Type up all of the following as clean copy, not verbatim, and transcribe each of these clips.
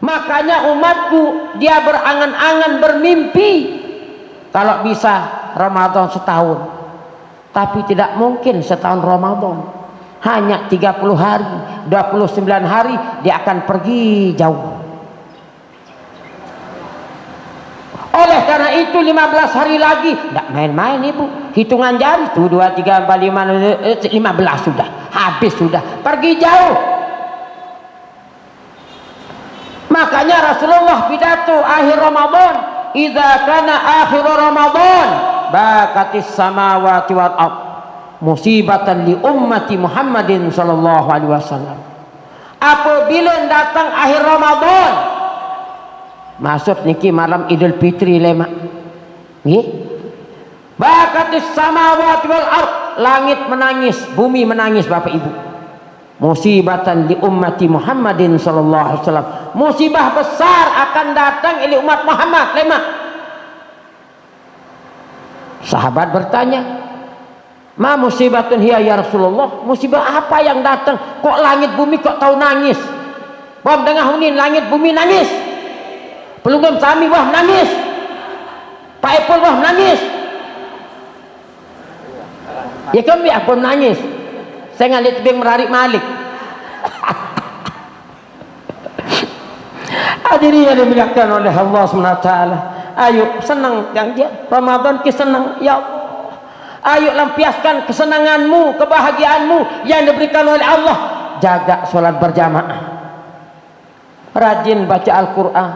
Makanya umatku dia berangan-angan, bermimpi kalau bisa Ramadan setahun, tapi tidak mungkin setahun Ramadan, hanya 30 hari 29 hari dia akan pergi jauh. Oleh karena itu 15 hari lagi tidak main-main ibu, hitungan jari tuh 2, 3, 4, 5, 15 sudah habis, sudah pergi jauh. Makanya Rasulullah pidato akhir Ramadan, idza kana akhir Ramadan bakatis samawati wal ard musibatan li ummati Muhammadin sallallahu alaihi wasallam. Apabila datang akhir Ramadan, maksud niki malam Idul Fitri lemak nggih, bakatis samawati wal ard, langit menangis, bumi menangis Bapak Ibu. Musibatan li ummati Muhammadin sallallahu alaihi wasallam, musibah besar akan datang oleh umat Muhammad lemak. Sahabat bertanya, ma musibatun hiya ya Rasulullah, musibah apa yang datang kok langit bumi kok tahu nangis? Bom dengar hunin langit bumi nangis, pelunggum sami wah nangis, Pak Epul wah nangis, ya kami apa nangis, saya ngalit tebing merarik malik. Hadirin yang dimuliakan oleh Allah SWT, ayo senang yang dia Ramadan ki senang ya Allah, ayo lampiaskan kesenanganmu, kebahagiaanmu yang diberikan oleh Allah. Jaga sholat berjamaah, rajin baca Al-Quran,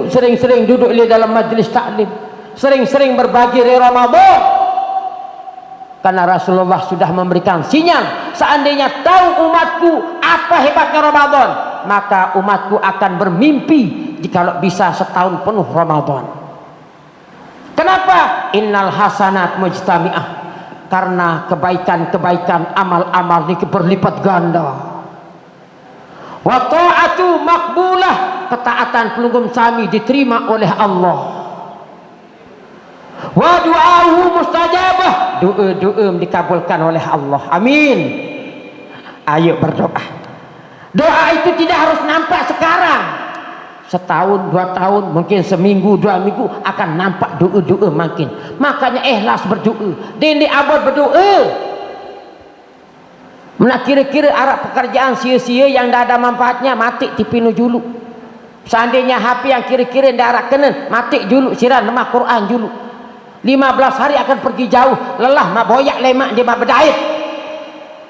sering-sering duduk di dalam majlis taklim, sering-sering berbagi di Ramadan. Karena Rasulullah sudah memberikan sinyal, seandainya tahu umatku apa hebatnya Ramadan, maka umatku akan bermimpi jikalau bisa setahun penuh Ramadan. Kenapa? Innal hasanat mujtami'ah, karena kebaikan-kebaikan, amal-amal ini berlipat ganda. Wa ta'atu makbulah, ketaatan pelunggum sami diterima oleh Allah. Wa du'ahu mustajabah, doa-doa dikabulkan oleh Allah. Amin. Ayo berdoa. Doa itu tidak harus nampak sekarang, setahun, 2 tahun, mungkin seminggu, 2 minggu akan nampak doa-doa makin. Makanya ikhlas berdoa, dini abad berdoa. Mana kira-kira arah pekerjaan sia-sia yang tidak ada manfaatnya, mati tipinu julu. Seandainya HP yang kira-kira tidak arah kenen, mati julu, siran nama Quran julu. 15 hari akan pergi jauh, lelah mak boyak lemak dia mak berdait.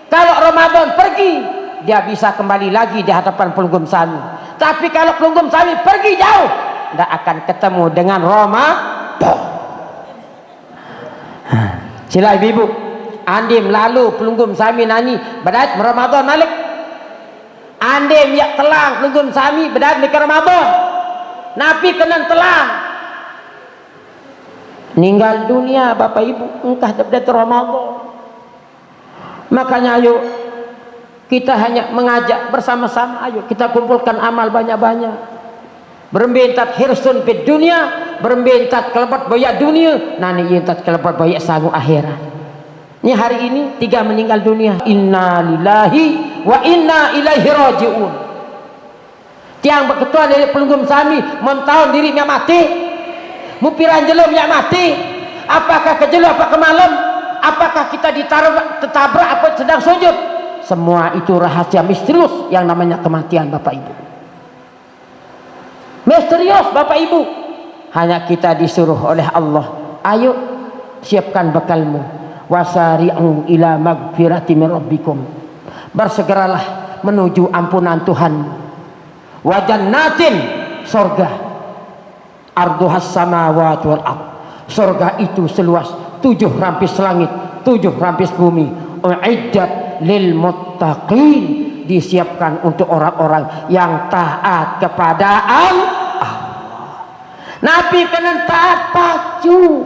Kalau Ramadan pergi, dia bisa kembali lagi di hadapan pelunggum sami. Tapi kalau pelunggum sami pergi jauh, tidak akan ketemu dengan Ramadan. Sila ibu, andim lalu pelunggum sami nani berdait Ramadan nalik. Andim ya telang pelunggum sami berdait di Ramadan. Nabi kena telang. Ninggal dunia Bapak Ibu engkah berdait Ramadan. Makanya ayo kita hanya mengajak bersama-sama, ayo kita kumpulkan amal banyak-banyak. Berembentat hirsun fid dunia, berembentat kelebat boyak dunia, nani yentat kelebat boyak sangu akhirat. Ini hari ini 3 meninggal dunia. Inna lillahi wa inna ilaihi rajiun. Tiang berketua dari pelunggum sami mentahun dirinya mati, mupiran jelum yang mati. Apakah kejelum apa ke malam? Apakah kita ditabrak apa sedang sujud? Semua itu rahasia misterius yang namanya kematian Bapak Ibu. Misterius Bapak Ibu. Hanya kita disuruh oleh Allah, ayo siapkan bekalmu. Wasari'u ila magfirati min rabbikum. Bersegeralah menuju ampunan Tuhan. Wa jannatin, surga. Arduhas samawati wal ard. Surga itu seluas 7 rampis langit, 7 rampis bumi. Uiddat lil muttaqin, disiapkan untuk orang-orang yang taat kepada Allah. Nabi kena taat pacu.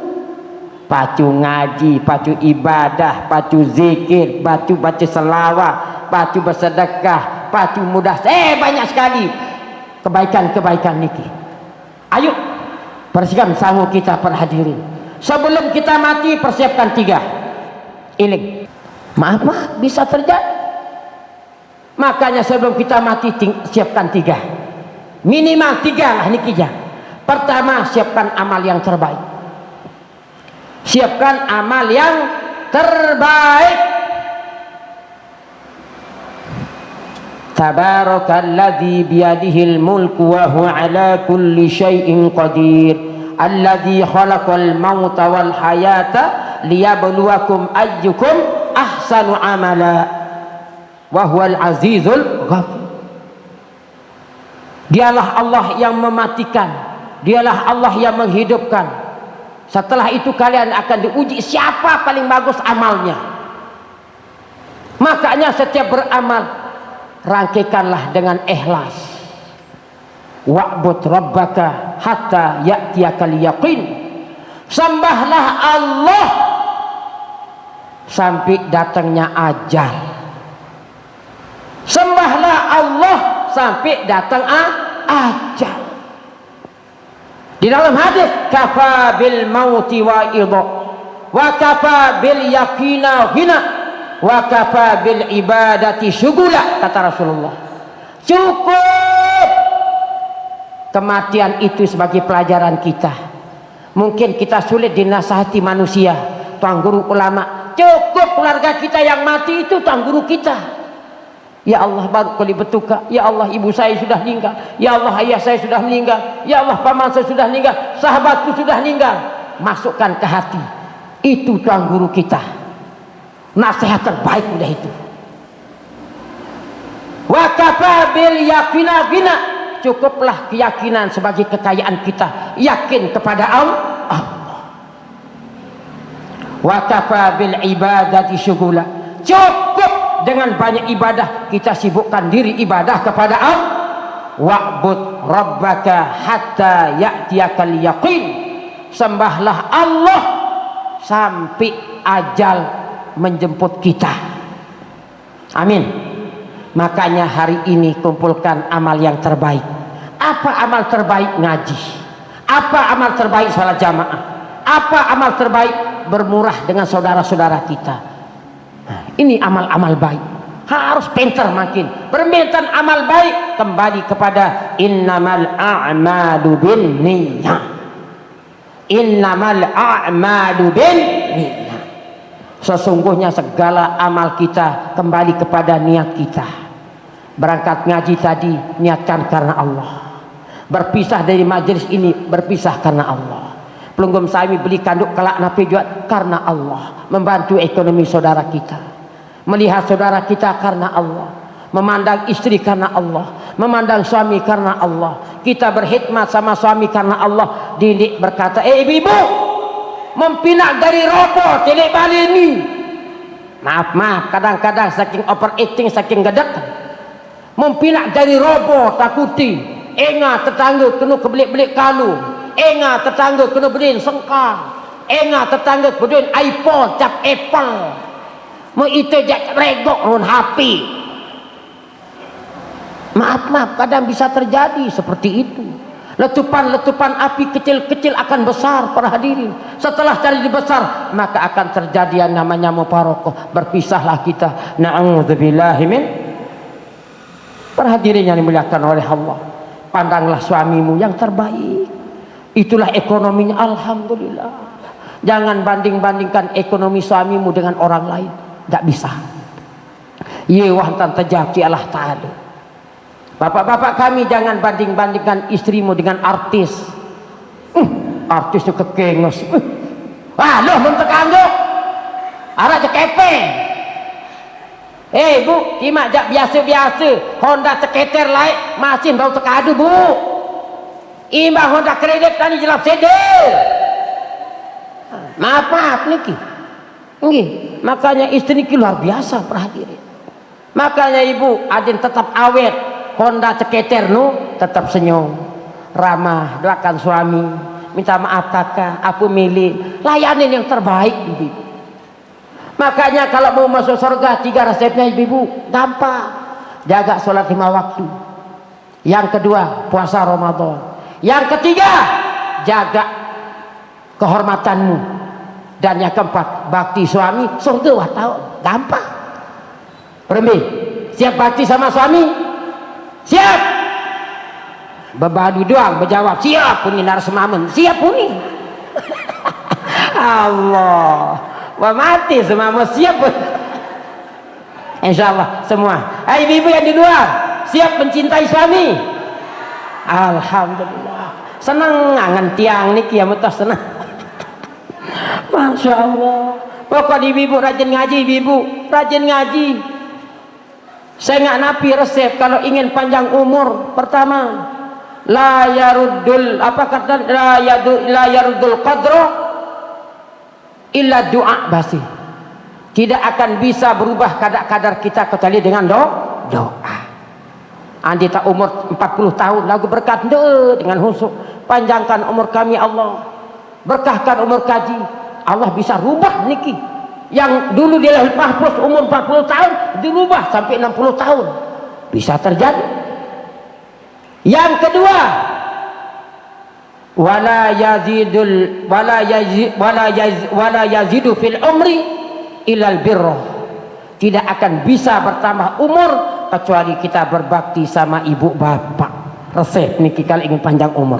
pacu ngaji, pacu ibadah, pacu zikir, pacu baca selawat, pacu bersedekah, pacu mudah, banyak sekali kebaikan-kebaikan niki. Ayo persiapkan sanggup kita para hadirin. Sebelum kita mati persiapkan 3. Iling. Maaf bisa terjadi. Makanya sebelum kita mati siapkan 3. Minimal 3 lah niki ya. Pertama, siapkan amal yang terbaik. Siapkan amal yang terbaik. Tabarakalladzi biyadihil mulku wa huwa ala kulli syai'in qadir. Alladzi khalaqal mauta wal hayata liyabluwakum ayyukum ahsanu amala. Wa huwal azizul ghafur. Dialah Allah yang mematikan, dialah Allah yang menghidupkan. Setelah itu kalian akan diuji siapa paling bagus amalnya. Makanya setiap beramal rangkaikanlah dengan ikhlas. Wa'bud rabbaka hatta ya'tiyakal yaqin. Sembahlah Allah sampai datangnya ajal. Sembahlah Allah sampai datang ajal. Di dalam hadis, kafa bil mauti wa idha wa kafa bil yaqina hina wa kafa bil ibadati syugula, kata Rasulullah. Cukup kematian itu sebagai pelajaran kita. Mungkin kita sulit dinasihati manusia, tuan guru ulama. Cukup keluarga kita yang mati itu tuan guru kita. Ya Allah, baru kali betuka. Ya Allah, ibu saya sudah meninggal. Ya Allah, ayah saya sudah meninggal. Ya Allah, paman saya sudah meninggal. Sahabatku sudah meninggal. Masukkan ke hati. Itu tuan guru kita. Nasihat terbaik udah itu. Wa kafa bil yaqina bina. Cukuplah keyakinan sebagai kekayaan kita. Yakin kepada Allah. Wa kafa bil ibadati syughula. Cukup dengan banyak ibadah, kita sibukkan diri ibadah kepada Allah. Wa'bud rabbaka hatta ya'tiyakal yaqin. Sembahlah Allah sampai ajal menjemput kita. Amin. Makanya hari ini kumpulkan amal yang terbaik. Apa amal terbaik? Ngaji. Apa amal terbaik? Salat jamaah. Apa amal terbaik? Bermurah dengan saudara-saudara kita. Nah, ini amal-amal baik. Harus pintar makin. Permintaan amal baik kembali kepada innamal a'malu binniyah. Innamal a'malu binniyah. Sesungguhnya segala amal kita kembali kepada niat kita. Berangkat ngaji tadi niatkan karena Allah. Berpisah dari majelis ini berpisah karena Allah. Pelunggum sami beli kanduk kelak napi juga karena Allah. Membantu ekonomi saudara kita, melihat saudara kita karena Allah, memandang istri karena Allah, memandang suami karena Allah. Kita berkhidmat sama suami karena Allah. Didik berkata, ibu-ibu mempinak dari robo telik balik ini. Maaf kadang-kadang saking overeating, saking gedek, mempinak dari robo takuti. Enga tetangga kena kebelik-belik kalu. Enga tetangga kena beliin sengkang. Enga tetangga beliin iPhone cap Apple. Mau itu jak regok run HP. Maaf kadang bisa terjadi seperti itu. Letupan-letupan api kecil-kecil akan besar para hadirin. Setelah jadi besar maka akan terjadi yang namanya mufaroqah. Berpisahlah kita. Na'udzubillahi min. Para hadirin yang dimuliakan oleh Allah, pandanglah suamimu yang terbaik. Itulah ekonominya, alhamdulillah. Jangan banding-bandingkan ekonomi suamimu dengan orang lain. Tidak bisa. Ye wahtan tajaki Allah ta'ala. Bapak-bapak kami jangan banding-bandingkan istrimu dengan artis. Artis itu kekengus. Wah, loh mentek angguk. Arah cekepe. Bu, kimak jak biasa-biasa. Honda ceketer lain, mesin bau tekadu, Bu. Imbang Honda kredit tadi jelap sedel. Maaf niki. Nggih, makanya istri niki luar biasa perhatian. Makanya ibu adin tetap awet. Honda ceketer nu tetap senyum, ramah, doakan suami, minta maaf kakak, aku milih layanin yang terbaik ibu. Makanya kalau mau masuk surga 3 resepnya ibu, gampang. Jaga sholat 5 waktu. Yang kedua, puasa Ramadan. Yang ketiga, jaga kehormatanmu. Dan yang keempat, bakti suami surga watau. Gampang. Permi, siap bakti sama suami? Siap. Berbadu doang berjawab siap puni narsemamen, siap puni. Allah, wah mati semua siap. Insyaallah semua. Hai ibu yang di luar, siap mencintai suami? Alhamdulillah. Senang ngangen tiang niki ya mutas senang. Masya Allah. Pokok ibu rajin ngaji, ibu rajin ngaji. Saya nggak napi resep kalau ingin panjang umur. Pertama, la yaruddul apa kata la yaruddul qadra illa doa basi. Tidak akan bisa berubah kadar kita kecuali dengan doa. Andi tak umur 40 tahun lagu berkat dengan husuk, panjangkan umur kami Allah, berkahkan umur kaji. Allah bisa rubah niki yang dulu dia mahfuz umur 40 tahun dirubah sampai 60 tahun, bisa terjadi. Yang kedua, wala yazidu fil umri ilal birrah. Tidak akan bisa bertambah umur kecuali kita berbakti sama ibu bapak. Resep niki kalau ingin panjang umur.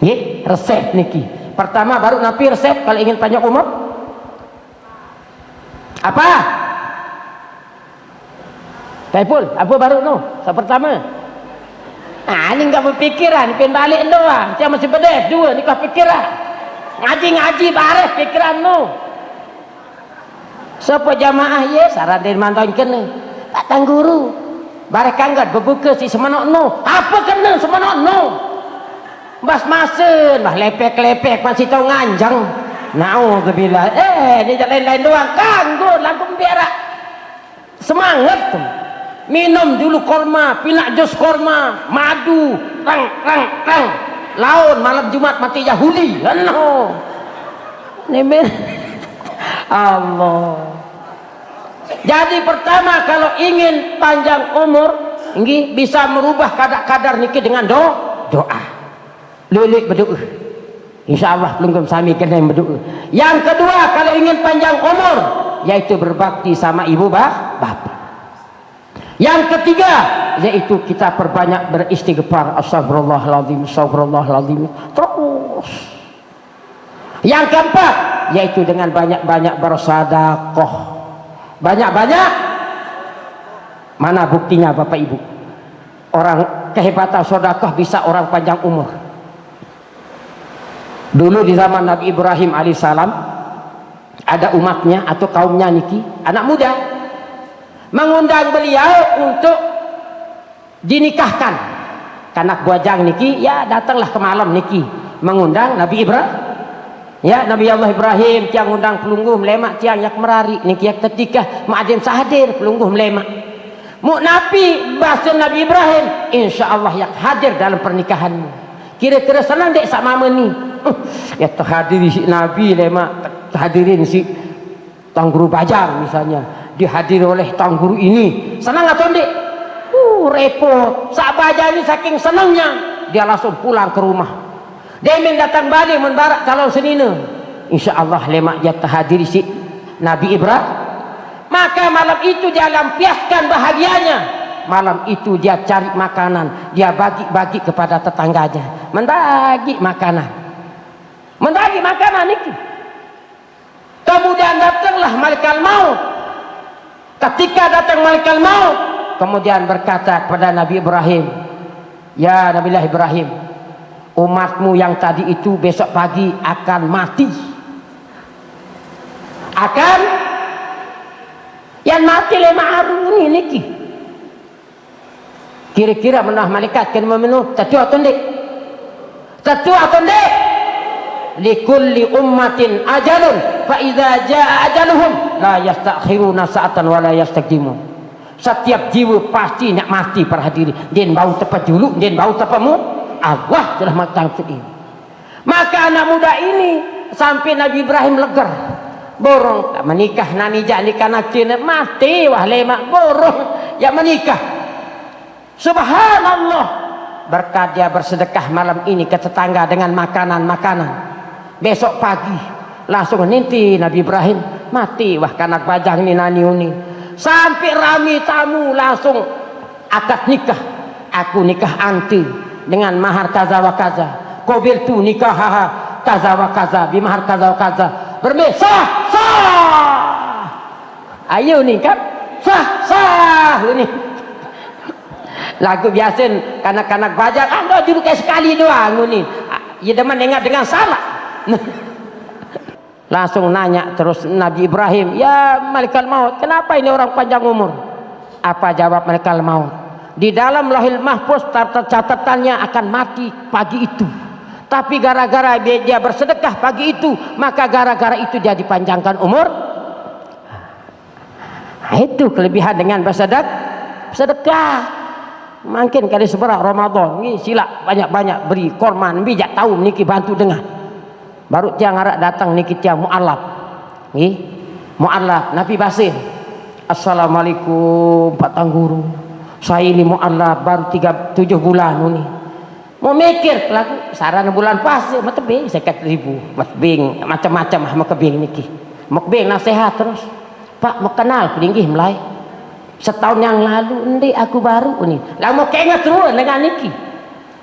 Nggih, resep niki. Pertama baru napi resep kalau ingin panjang umur. Apa? Kaipul, apa baru no? Pertama. Ah, ini enggak berpikiran, pin balik doang. Dia masih bedeh dua ni kau pikiran. Ngaji baris pikiran no. Siapa jamaah ye saran dari mantan kena. Tak tangguru. Barek kanggat berbuka si semanok no. Apa kena semanok no? Bas masen, bah lepek-lepek masih tahu nganjang. Nauzubillah. Dia lain-lain doang kanggo langsung biara. Semangat tuh. Minum dulu korma, pinak jus korma, madu, rang. Laun malam Jumat mati Yahudi. No. Nemen. Allah. Jadi pertama kalau ingin panjang umur, nggih bisa merubah kadar niki dengan doa. Lulik berdoa. Insyaallah belum sami kena berdoa. Yang kedua kalau ingin panjang umur yaitu berbakti sama ibu bapak. Yang ketiga yaitu kita perbanyak beristighfar, astagfirullahaladzim, astagfirullahaladzim terus. Yang keempat yaitu dengan banyak-banyak bersedekah. Banyak-banyak. Mana buktinya Bapak Ibu? Orang kehebatan sedekah bisa orang panjang umur. Dulu di zaman Nabi Ibrahim alaihissalam ada umatnya atau kaumnya niki anak muda mengundang beliau untuk dinikahkan. Kanak buajang niki ya datanglah ke malam niki mengundang Nabi Ibrahim. Ya Nabi Allah Ibrahim tiang undang pelungguh melemak tiang yak merari niki yak ketika ma'adim sahadir pelungguh melemak. Mu Nabi bahasa Nabi Ibrahim insyaallah yak hadir dalam pernikahanmu. Kira-kira senang dek sak mama ni. Ya terhadiri si Nabi lemak hadirin si Tuan Guru Bajang misalnya dihadiri oleh Tuan Guru ini senang atau dek? Repot. Sak Bajang ini saking senangnya dia langsung pulang ke rumah. Dia datang balik menbarak kalau senina. Insyaallah lemak dia terhadiri si Nabi Ibrahim. Maka malam itu dia lampiaskan bahagianya. Malam itu dia cari makanan, dia bagi-bagi kepada tetangganya, membagi makanan itu. Kemudian datanglah malaikat maut. Ketika datang malaikat maut, kemudian berkata kepada Nabi Ibrahim, ya Nabiullah Ibrahim, umatmu yang tadi itu besok pagi akan mati. Akan yang mati lima aruni niki. Kira-kira menah malaikat kan memenuh tetua atau ndik? Likulli ummatin ajalun fa idza jaa ajaluhum la yastakhiruna sa'atan wa la yastaqdimun. Setiap jiwa pasti nak mati perhadiri. Dia bau tepat dulu, dia bau tepatmu. Allah telah mengatakan ini. Maka anak muda ini sampai Nabi Ibrahim leger, borong tak menikah nani jak nikah nak cina mati wah lemak borong ya menikah. Subhanallah, berkat dia bersedekah malam ini ke tetangga dengan makanan-makanan. Besok pagi langsung ninti Nabi Ibrahim mati wah kanak bajang ni nani uni. Sampai rami tamu langsung akad nikah. Aku nikah anti dengan mahar kaza wa kaza. Qabil tu nikah kaza wa kaza bimahar kaza wa kaza. Sah sah. Ayo ni kan sah ni. Lagu biasa kanak-kanak bajar anda dulu kayak sekali doang ni. Ya deman dengar dengan salah. Langsung nanya terus Nabi Ibrahim, ya Malikal Maut, kenapa ini orang panjang umur? Apa jawab Malikal Maut? Di dalam Lauhul Mahfuz catatannya akan mati pagi itu. Tapi gara-gara dia bersedekah pagi itu, maka gara-gara itu dia dipanjangkan umur. Nah, itu kelebihan dengan bersedekah. Makin kali seberang Ramadan ni sila banyak-banyak beri korban bijak tahu niki bantu dengan. Baru tiang arak datang niki tiang mu'alaf. Nggih. Mu'alaf Nabi Basir. Assalamualaikum Pak Tangguru. Saya ini mu'alaf baru 7 bulan ni. Mau mikir lagu sarana bulan puasa mata bing saya kata ribu mat bing macam-macam mak bing niki mak bing nasihat terus Pak mau kenal pelinggih mulai setahun yang lalu endi aku baru ni lah mau keingat terus dengan niki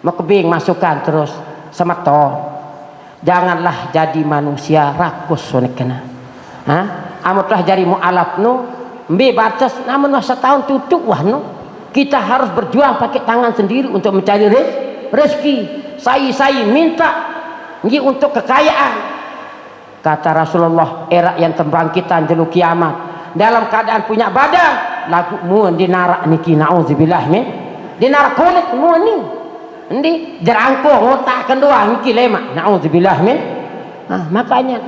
mak bing masukkan terus semeton janganlah jadi manusia rakus ni kena amutlah jadi mualaf nu mbe batas namun setahun tutup wah nu kita harus berjuang pakai tangan sendiri untuk mencari rezeki. Saya minta nggih untuk kekayaan. Kata Rasulullah, era yang tembangkitan jelu kiamat dalam keadaan punya badan lagu muun dinarak niki nauzubillah min dinarak kulit muun ni endi jerangko ngotakkan doang niki lemak nauzubillah min. Makanya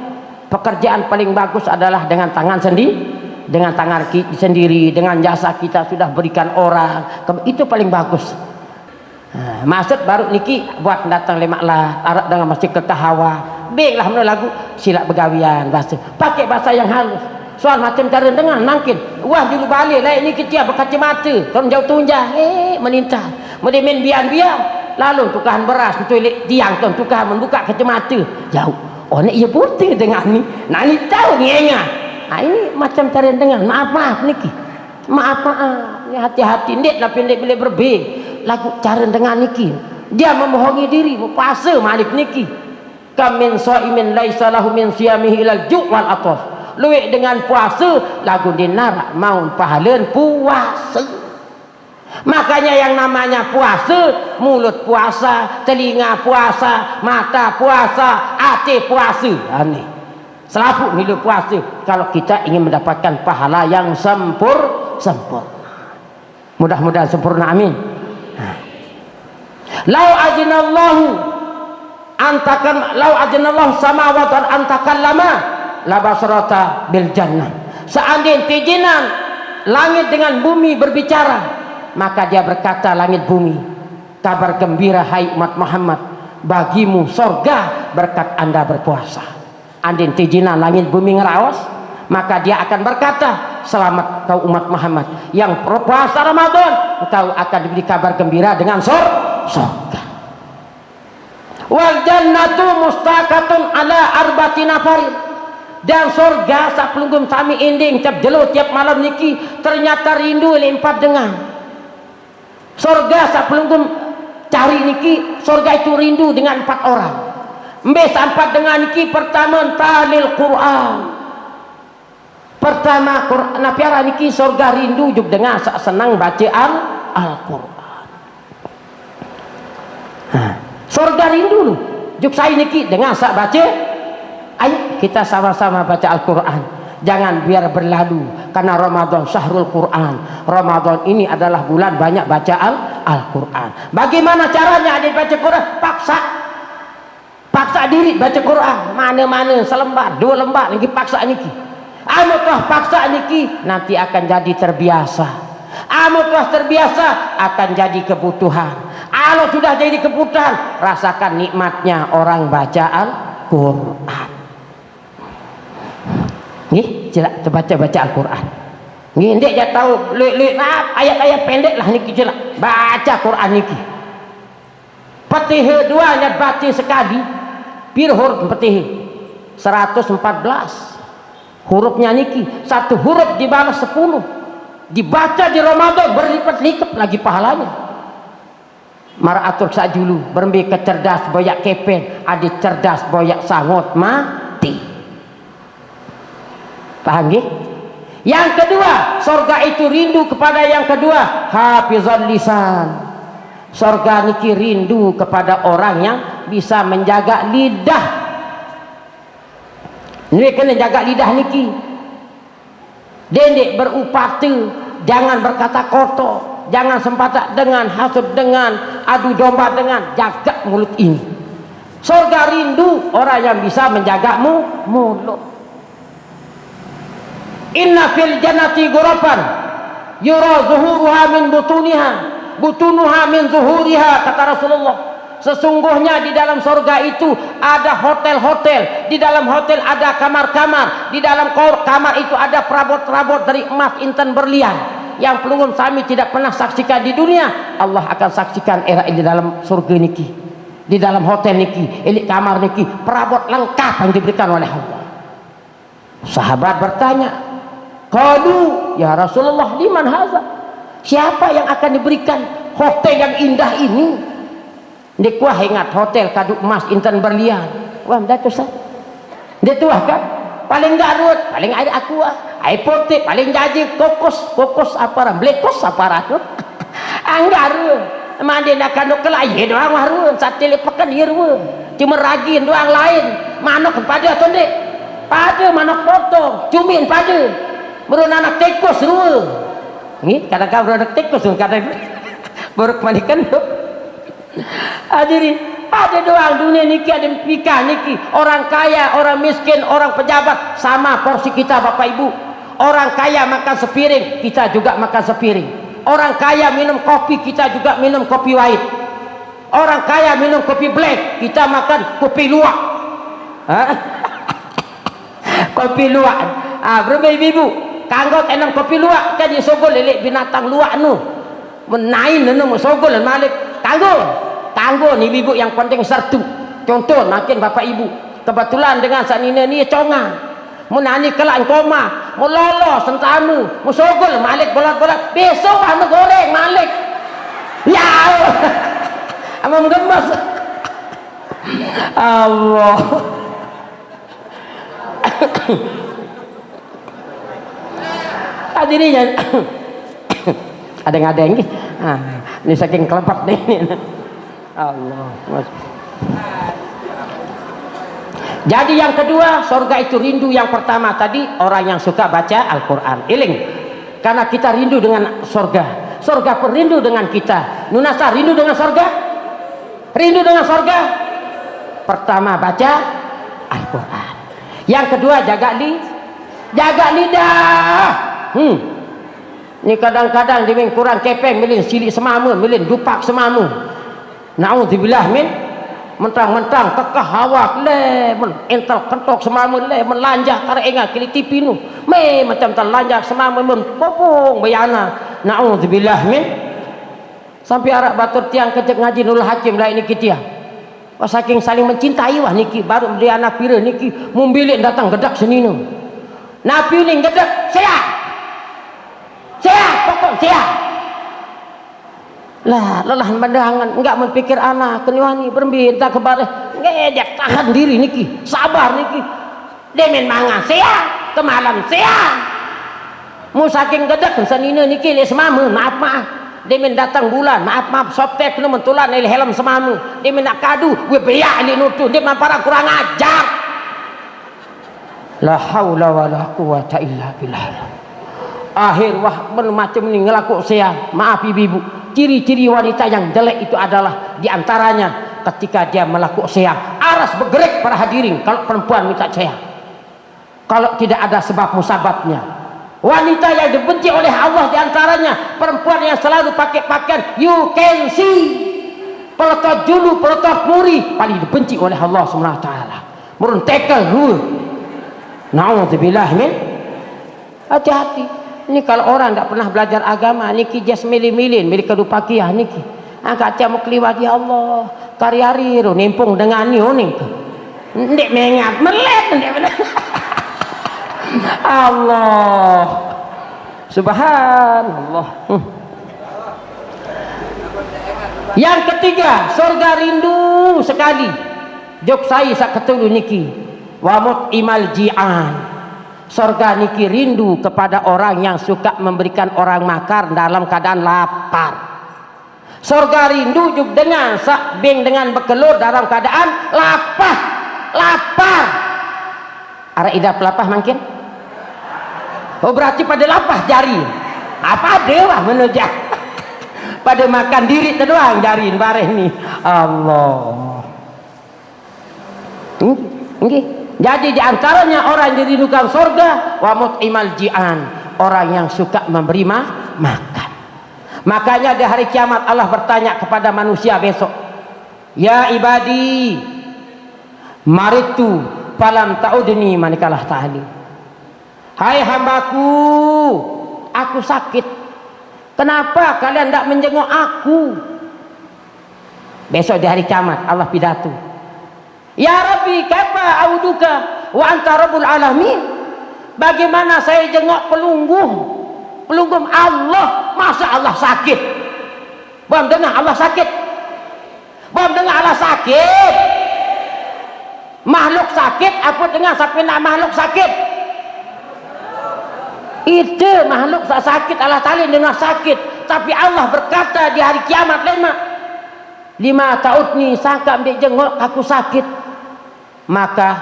pekerjaan paling bagus adalah dengan tangan sendiri, dengan tangan sendiri, dengan jasa kita sudah berikan orang, itu paling bagus. Maksud baru niki buat datang lemak lah arak dengan masjid ke Kahawa baiklah mana lagu silap begawian bahasa pakai bahasa yang halus soal macam cara dengar mungkin wah dulu balik lah ini kita berkacamata tolong jauh tunjang menintah main biar lalu tukahan beras toilet tiang tuan tukahan membuka kacamata jauh oh ni ia putih dengan ni nak ni tahu ngengah ini macam cara dengar maaf niki maaf ni hati-hati ndik nak pendek boleh berbeza lagu cara dengan niki dia memohongi diri puasa malik niki kamin shaimin laisa lahu min siyamihi ilal ju' wal atas luwek dengan puasa lagu dinarak maun pahalan puasa. Makanya yang namanya puasa mulut puasa telinga puasa mata puasa hati puasa aneh selaput milu puasa kalau kita ingin mendapatkan pahala yang sempurna mudah-mudahan sempurna amin. Lau ajinallahu samawati antakallama la basarata bil jannah. Seandainya izinan langit dengan bumi berbicara, maka dia berkata langit bumi, kabar gembira hai umat Muhammad, bagimu sorga berkat anda berpuasa. Andin izinan langit bumi ngeraos, maka dia akan berkata selamat kau umat Muhammad yang berpuasa Ramadan, engkau akan diberi kabar gembira dengan surga. Wal jannatu mustaqatun ala arba'ati nafarin, dan surga sak pelunggum sami ending tiap jelo tiap malam niki ternyata rindu oleh 4 dengan surga sak pelunggum cari niki surga itu rindu dengan 4 orang mbes 4 dengan niki pertama tahlil Quran. Pertama Quran piara niki surga rindu juk dengar sak senang baca Al-Quran. Surga rindu lu juk saya niki dengar sak baca. Ayo kita sama-sama baca Al-Quran, jangan biar berlalu karena Ramadan syahrul Quran. Ramadan ini adalah bulan banyak baca Al-Quran. Bagaimana caranya adik baca Quran? Paksa diri baca Quran, mana-mana selembar 2 lembar lagi paksa niki. Amutlah paksa niki nanti akan jadi terbiasa. Amutlah terbiasa akan jadi kebutuhan. Kalau sudah jadi kebutuhan, rasakan nikmatnya orang baca Al-Quran. Nggih, jelak baca Al-Quran. Nggih, ndek ya tahu ayat-ayat pendek lah niki jelak. Baca Quran niki. Fatihah duanya baca sekali. Bir huruf Fatihah 114. Hurufnya niki, satu huruf dibalas 10. Dibaca di Ramadan berlipat-lipat lagi pahalanya. Mar'atul sajulu berembi kecerdas boyak kepen, adik cerdas boyak sangot mati. Paham nggih? Yang kedua, surga itu rindu kepada yang kedua, hafizul lisan. Surga niki rindu kepada orang yang bisa menjaga lidah. Ini kena jaga lidah niki. Dendek berupata, jangan berkata kotor, jangan sempata dengan hasud, dengan adu domba, dengan jaga mulut ini. Surga rindu orang yang bisa menjagamu mulut. Inna fil jannati ghurafan yura zuhuruha min butuniha butunuha min zuhuriha, kata Rasulullah. Sesungguhnya di dalam surga itu ada hotel-hotel, di dalam hotel ada kamar-kamar, di dalam kamar itu ada perabot-perabot dari emas, intan, berlian yang pelungun kami tidak pernah saksikan di dunia. Allah akan saksikan era di dalam surga niki, di dalam hotel niki, ini kamar niki, perabot lengkap yang diberikan oleh Allah. Sahabat bertanya, qalu ya Rasulullah, liman haza? Siapa yang akan diberikan hotel yang indah ini? Dia kuah ingat hotel kadu emas, intan, berlian. Wah, dah tu sah. Dia tuah kan? Paling garut, paling ada aku air putih, paling jadi kokos apa blekos apa ratu. Anggaru. Mandi nak kanu kelai doang waru, sate lepakan irwe. Cuma ragin doang lain. Manok pada tu dek. Pada manok potong, cumin pada. Baru anak tekos rue. Ni kadang-kadang anak tekos kadang baru kembalikan tu. Hadirin, ada doang dunia niki, ada nikah niki, orang kaya, orang miskin, orang pejabat sama porsi kita Bapak Ibu. Orang kaya makan sepiring, kita juga makan sepiring. Orang kaya minum kopi, kita juga minum kopi white. Orang kaya minum kopi black, kita makan kopi luwak. Kopi luwak. Berapa ibu? Kanggot enam kopi luwak, jadi sogol lelek binatang luwak nu. Menain nu sogol malik. Tanggo nih ibu yang penting sertu. Contoh makin Bapak Ibu kebetulan dengan sanina ni conga munani kelak koma mulolo sentamu musogol malik bolat-bolat besok anu goreng malik ya amam gemas Allah. Hadirin ada-ada ini ini saking kelepet nih Allah. Jadi yang kedua, surga itu rindu. Yang pertama tadi orang yang suka baca Al-Quran. Iling, karena kita rindu dengan surga. Surga pun rindu dengan kita. Nunasa rindu dengan surga. Rindu dengan surga. Pertama baca Al-Quran. Yang kedua jaga lidah. Ini kadang-kadang dia kurang kepeng, milin silik semamu, milin dupak semamu. Na'udzubillah min mentang-mentang kekah hawak le ental kentok semamu le melanjak kare ingat kili tipi nu me macam terlanjak semamu popong bayana. Na'udzubillah min sampai arak batur tiang kecek ngaji nul hakim lah ini kita. Wah saking saling mencintai wah niki baru dia anak pira niki mumbilik datang gedak seninu. Nabi ni gedak saya pokok saya. Lah lelah pandangan enggak menpikir anak keniwani berminta kepada ngejak tahan diri niki sabar niki demen mangan saya kemalam saya mu saking gedek sanina niki le semamu maaf demen datang bulan maaf soptek nu mentulan le helm semamu demen nak kadu gue beyak li nutu demen para kurang ajar. La haula wala quwata illa billah. Akhir wah macam ni ngelaku saya maaf ibu. Ciri-ciri wanita yang jelek itu adalah diantaranya ketika dia melakukan sayang aras bergerak para hadirin. Kalau perempuan minta sayang, kalau tidak ada sebab musababnya, wanita yang dibenci oleh Allah diantaranya perempuan yang selalu pakai pakaian you can see peletot julu, peletot muri, paling dibenci oleh Allah Subhanahu wa taala. Murun tekel ru. Nauzubillah min. Hati-hati. Ini kalau orang tidak pernah belajar agama, niki jas milih-milih, milik kedupakiah niki. Angkat tiap keliwat ya Allah, karyari ro nimpung dengan ni oning. Ndek mengat melet ndek. Allah. Subhanallah. Yang ketiga, surga rindu sekali. Jok saya sak ketulu niki. Wa mut'imal ji'an. Surga niki rindu kepada orang yang suka memberikan orang makan dalam keadaan lapar. Surga rindu juga dengan sak bing dengan bekelur dalam keadaan lapar. Lapar. Ara ida pelapah mungkin? Oh berarti pada lapah jari. Apa dewa menujak? Pada makan diri terdoang jari bareh ni. Allah. Jadi di antaranya orang yang dirindukan surga wa mut'imal ji'an, orang yang suka memberi makan. Makanya di hari kiamat Allah bertanya kepada manusia besok, ya ibadi maritu falam ta'udni manikalah ta'ali. Hai hambaku, aku sakit. Kenapa kalian tidak menjenguk aku? Besok di hari kiamat Allah pidato. Ya Rabbi, kaifa a'uduka wa anta rabbul alamin? Bagaimana saya jenguk pelungguh? Pelungguh Allah, masa Allah sakit? Belum dengar Allah sakit? Belum dengar Allah sakit? Makhluk sakit, apa dengar sampai nak makhluk sakit? Itu makhluk sakit, Allah Ta'ala dengar sakit. Tapi Allah berkata di hari kiamat lima ta'udni, sangka ambil jenguk aku sakit. Maka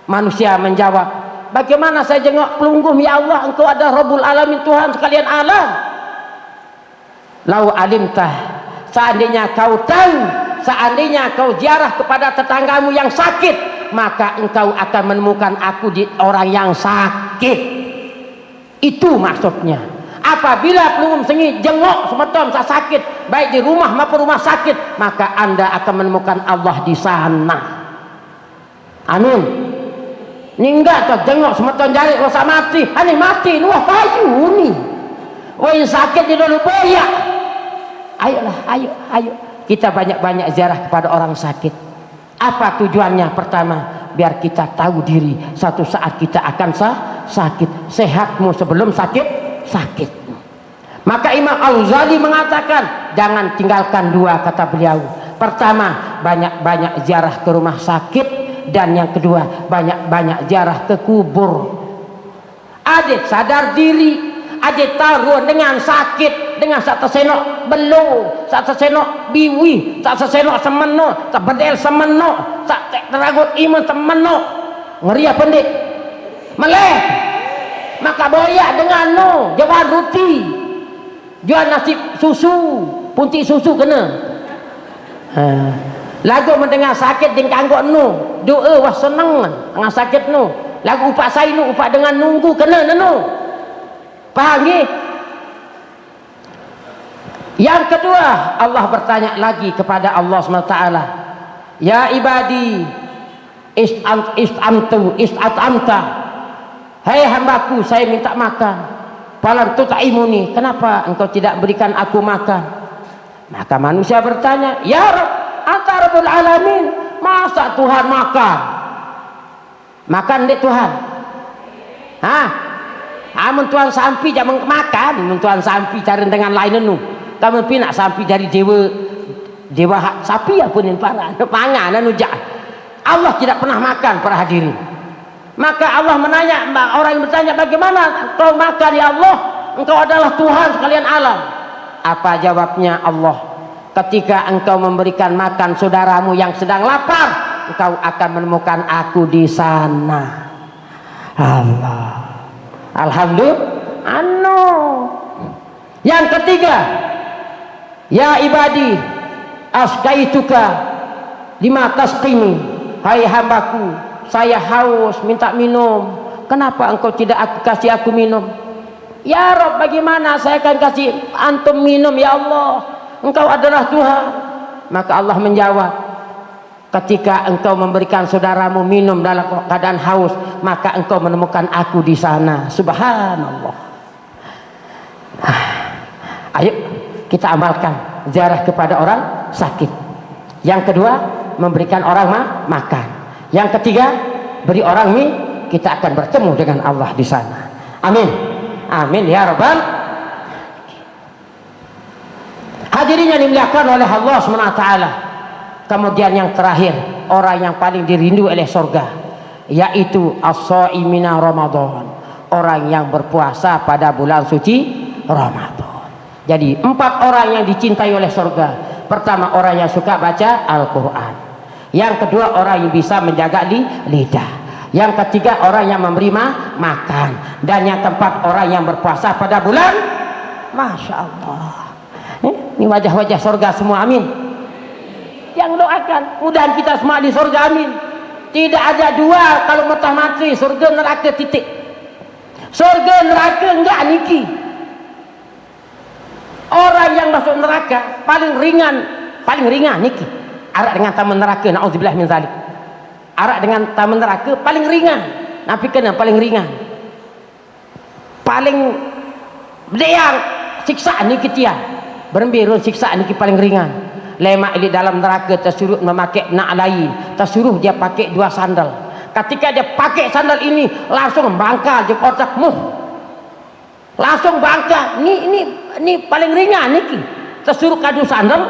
manusia menjawab, bagaimana saya jenguk pelungguh ya Allah, engkau ada Rabbul Alamin, Tuhan sekalian alam. Lau alimtah, seandainya kau tahu, seandainya kau ziarah kepada tetanggamu yang sakit, maka engkau akan menemukan aku di orang yang sakit. Itu maksudnya. Apabila pelungguh sengit jenguk semeton sakit, baik di rumah maupun rumah sakit, maka anda akan menemukan Allah di sana. Amin. Ni enggak tak jenguk semeton jari rasa mati. Ani mati nuah payu ni. Wah sakit di dulu boyak. Ayolah, ayo. Kita banyak-banyak ziarah kepada orang sakit. Apa tujuannya? Pertama, biar kita tahu diri satu saat kita akan sakit. Sehatmu sebelum sakit. Maka Imam Al-Ghazali mengatakan, jangan tinggalkan dua, kata beliau. Pertama, banyak-banyak ziarah ke rumah sakit, dan yang kedua, banyak-banyak ziarah ke kubur. Adik sadar diri, adik taruh dengan sakit, dengan satu senok belum, satu senok biwi, satu senok semeno, tak bedel semeno, tak teragut iman semeno. Ngeri apa ndik? Meleh. Maka boyak dengan jual roti, jual nasi susu, punti susu kena. Lagu mendengar sakit dengan kanggok doa wah senang dengan sakit lagu upak saya upak dengan nunggu kena paham ye? Yang kedua, Allah bertanya lagi kepada Allah SWT, ya ibadi istamta, hai hambaku, saya minta makan, falam tut'imuni, kenapa engkau tidak berikan aku makan? Maka manusia bertanya, ya Rabb, anta Rabbul Alamin, masa Tuhan makan dek Tuhan? Amun Tuhan sampai jangan makan, amun Tuhan sampai cari dengan lain kamu pinak sampai dari dewa sapi apa nih para pangan ujak. Allah tidak pernah makan para hadirin. Maka Allah menanya, orang yang bertanya, bagaimana kau makan ya Allah, engkau adalah Tuhan sekalian alam? Apa jawabnya Allah? Ketika engkau memberikan makan saudaramu yang sedang lapar, engkau akan menemukan aku di sana. Allah, alhamdulillah. Yang ketiga, ya ibadi askaituka lima tasqini, hai hambaku, saya haus minta minum, kenapa engkau tidak kasih aku minum? Ya Rabb, bagaimana saya akan kasih antum minum ya Allah, engkau adalah Tuhan. Maka Allah menjawab, ketika engkau memberikan saudaramu minum dalam keadaan haus, maka engkau menemukan aku di sana. Subhanallah. Ayo kita amalkan ziarah kepada orang sakit. Yang kedua, memberikan orang makan. Yang ketiga, beri orang mie, kita akan bertemu dengan Allah di sana. Amin. Amin ya rabbal. Hadirin yang dimuliakan oleh Allah SWT. Kemudian yang terakhir, orang yang paling dirindu oleh surga, yaitu as-shaimina Ramadan, orang yang berpuasa pada bulan suci Ramadan. Jadi 4 orang yang dicintai oleh surga. Pertama, orang yang suka baca Al-Quran. Yang kedua, orang yang bisa menjaga lidah. Yang ketiga, orang yang memberi makan. Dan yang keempat, orang yang berpuasa pada bulan. Masya Allah. Ini wajah-wajah surga semua, amin. Yang doakan, mudahan kita semua di surga, amin. Tidak ada dua kalau mata mati, surga neraka titik. Surga neraka enggak niki. Orang yang masuk neraka paling ringan niki. Arak dengan taman neraka, naudzubillah min zalik. Arak dengan taman neraka paling ringan. Nabi kena paling ringan. Paling beliang siksaan niki tiang. Berembirun siksaan niki paling ringan. Lemak di dalam neraka tersuruh memakai na'lain, tersuruh dia pakai 2 sandal. Ketika dia pakai sandal ini, langsung bangkal je otakmu. Langsung bangkal. Ini paling ringan niki. Tersuruh kadu sandal.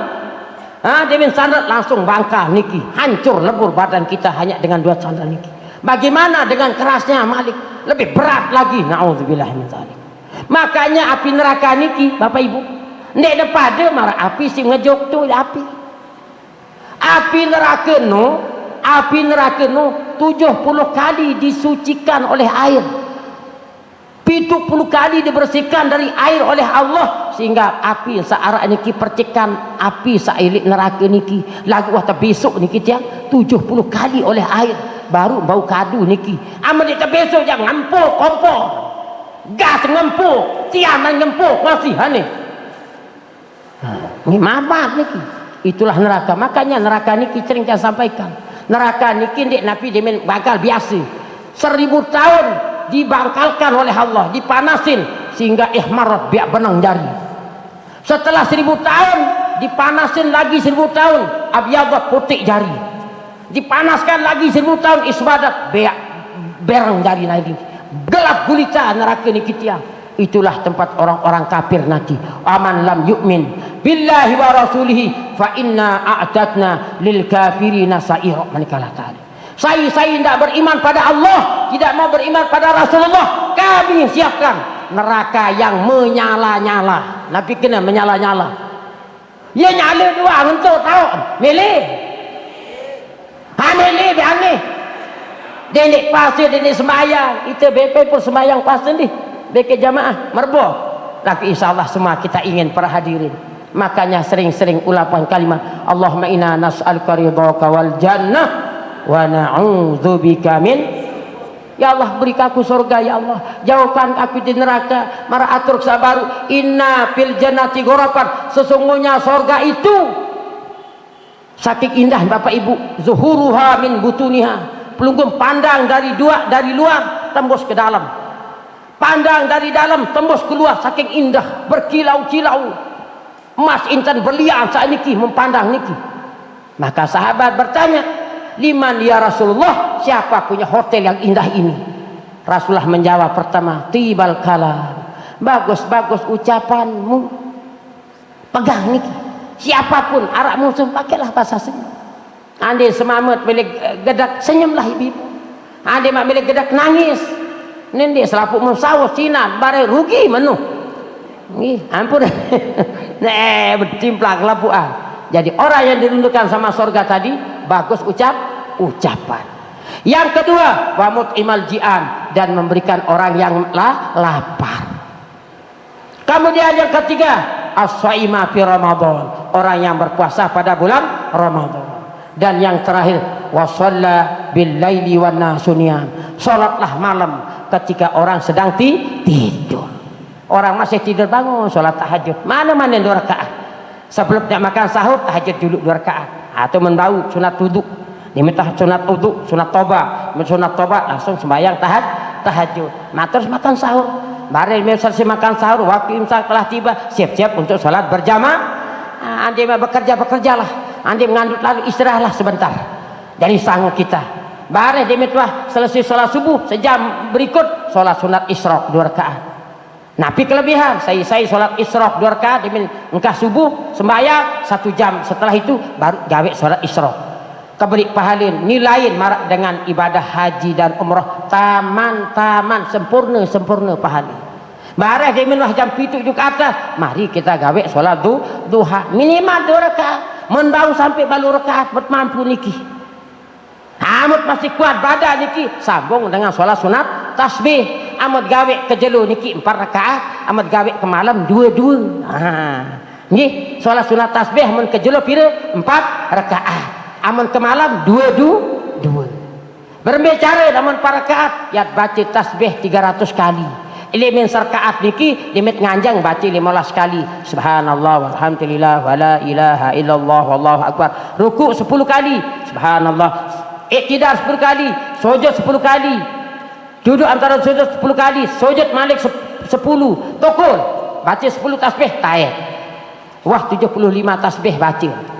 Dia min sandal langsung bangkal niki. Hancur lebur badan kita hanya dengan 2 sandal niki. Bagaimana dengan kerasnya Malik? Lebih berat lagi. Na'udzubillah min dzalik. Makanya api neraka niki, Bapak Ibu, nek depada marah api si ngejok tu api. Api neraka no 70 kali disucikan oleh air. 70 kali dibersihkan dari air oleh Allah, sehingga api searah niki percikan api sailik neraka niki lagu wah besok niki tiang 70 kali oleh air baru bau kadu niki. Amal dia besok yang ngampuk kompor. Gas ngempuk, tiaman ngempuk masih aneh. Ini mabat niki. Itulah neraka. Makanya neraka niki sering saya sampaikan. Neraka niki dek Nabi demen bakal biasa. 1000 tahun dibangkalkan oleh Allah, dipanasin sehingga ihmarat biak benang jari. Setelah 1000 tahun dipanasin lagi 1000 tahun abyadat putih jari. Dipanaskan lagi 1000 tahun isbadat biak berang jari lagi. Gelap gulita neraka niki tiang. Itulah tempat orang-orang kafir nanti. Aman lam yu'min billahi wa rasulihi fa inna a'tadna lil kafirina sa'ira. Manikalah tadi. Saya tidak beriman pada Allah, tidak mau beriman pada Rasulullah. Kami siapkan neraka yang menyala-nyala. Nabi kena menyala-nyala. Ya nyala dua untuk tahu. Milih. Milih biane. Denek pasir denek sembahyang. Itu BP pun sembahyang pasir ni. Beke jamaah merboh. Tapi insyaallah semua kita ingin para hadirin. Makanya sering-sering ulapan kalimat Allahumma inna nas'aluka ridhaka wal jannah wa na'udzubika min. Ya Allah, berikan aku surga ya Allah, jauhkan aku di neraka. Mara atur sabaru inna fil jannati ghurafan, sesungguhnya surga itu saking indah Bapak Ibu, zuhuruha min butuniha, pelunggung pandang dari luar tembus ke dalam. Pandang dari dalam tembus keluar, saking indah, berkilau-kilau. Emas intan berlian saat niki memandang niki. Maka sahabat bertanya, liman ya Rasulullah, siapa punya hotel yang indah ini? Rasulullah menjawab, pertama, tibal kalam, bagus-bagus ucapanmu. Pegang niki. Siapapun arak musuh, pakailah bahasa senyum. Ande semamat milik gedak, senyumlah ibu. Ande mak milik gedak, nangis. Nenek selapuk musawah Cina bare rugi menu. Nih, ampun. Bertimplang lapuan. Jadi orang yang dirindukan sama surga tadi bagus ucapan. Yang kedua, wamut imal jian, dan memberikan orang yang lapar. Kemudian yang ketiga, as-shaima fi Ramadan, orang yang berpuasa pada bulan Ramadan. Dan yang terakhir, wasalla bil laili wan nasu niyam, salatlah malam ketika orang sedang tidur. Orang masih tidur bangun salat tahajud. Mana-mana 2 rakaat. Sebelum nak makan sahur tahajud dulu 2 rakaat. Atau membau sunat wuduk. Diminta sunat wuduk, sunat tobat, sunat tobat langsung sembahyang tahajud. Terus makan sahur. Baru selesai makan sahur, waktu imsak telah tiba, siap-siap untuk salat berjamaah. Anda bekerjalah. Anda mengandung lalu istirahatlah sebentar dari sanggup kita. Baru dia selesai salat subuh, sejam berikut salat sunat isyraq 2 rakaat. Nabi kelebihan, saya salat isyraq 2 rakaat, engkau subuh sembahyang 1 jam, setelah itu baru gawe salat isyraq. Keberi pahala ni lain marak dengan ibadah haji dan umrah, taman sempurna pahala. Barang dia minum jam 7 ke atas, mari kita gawe solat duha minimal 2 rakaat. Mun bau sampai balu rakaat mampu niki. Amut masih kuat badan niki, sambung dengan solat sunat tasbih. Amut gawe kejelu niki 4 rakaat, amut gawe ke malam 2. Nggih, solat sunat tasbih mun kejelu pira 4 rakaat. Amun ke malam 2. Berbicara namun para rakaat ya baca tasbih 300 kali. Elemen sarkaat niki limit nganjang baca 15 kali. Subhanallah walhamdulillah wala ilaha illallah wallahu akbar. Ruku 10 kali. Subhanallah. Iktidal 10 kali. Sujud 10 kali. Duduk antara sujud 10 kali. Sujud malik 10. Tukul baca 10 tasbih tayyib. Wah 75 tasbih baca.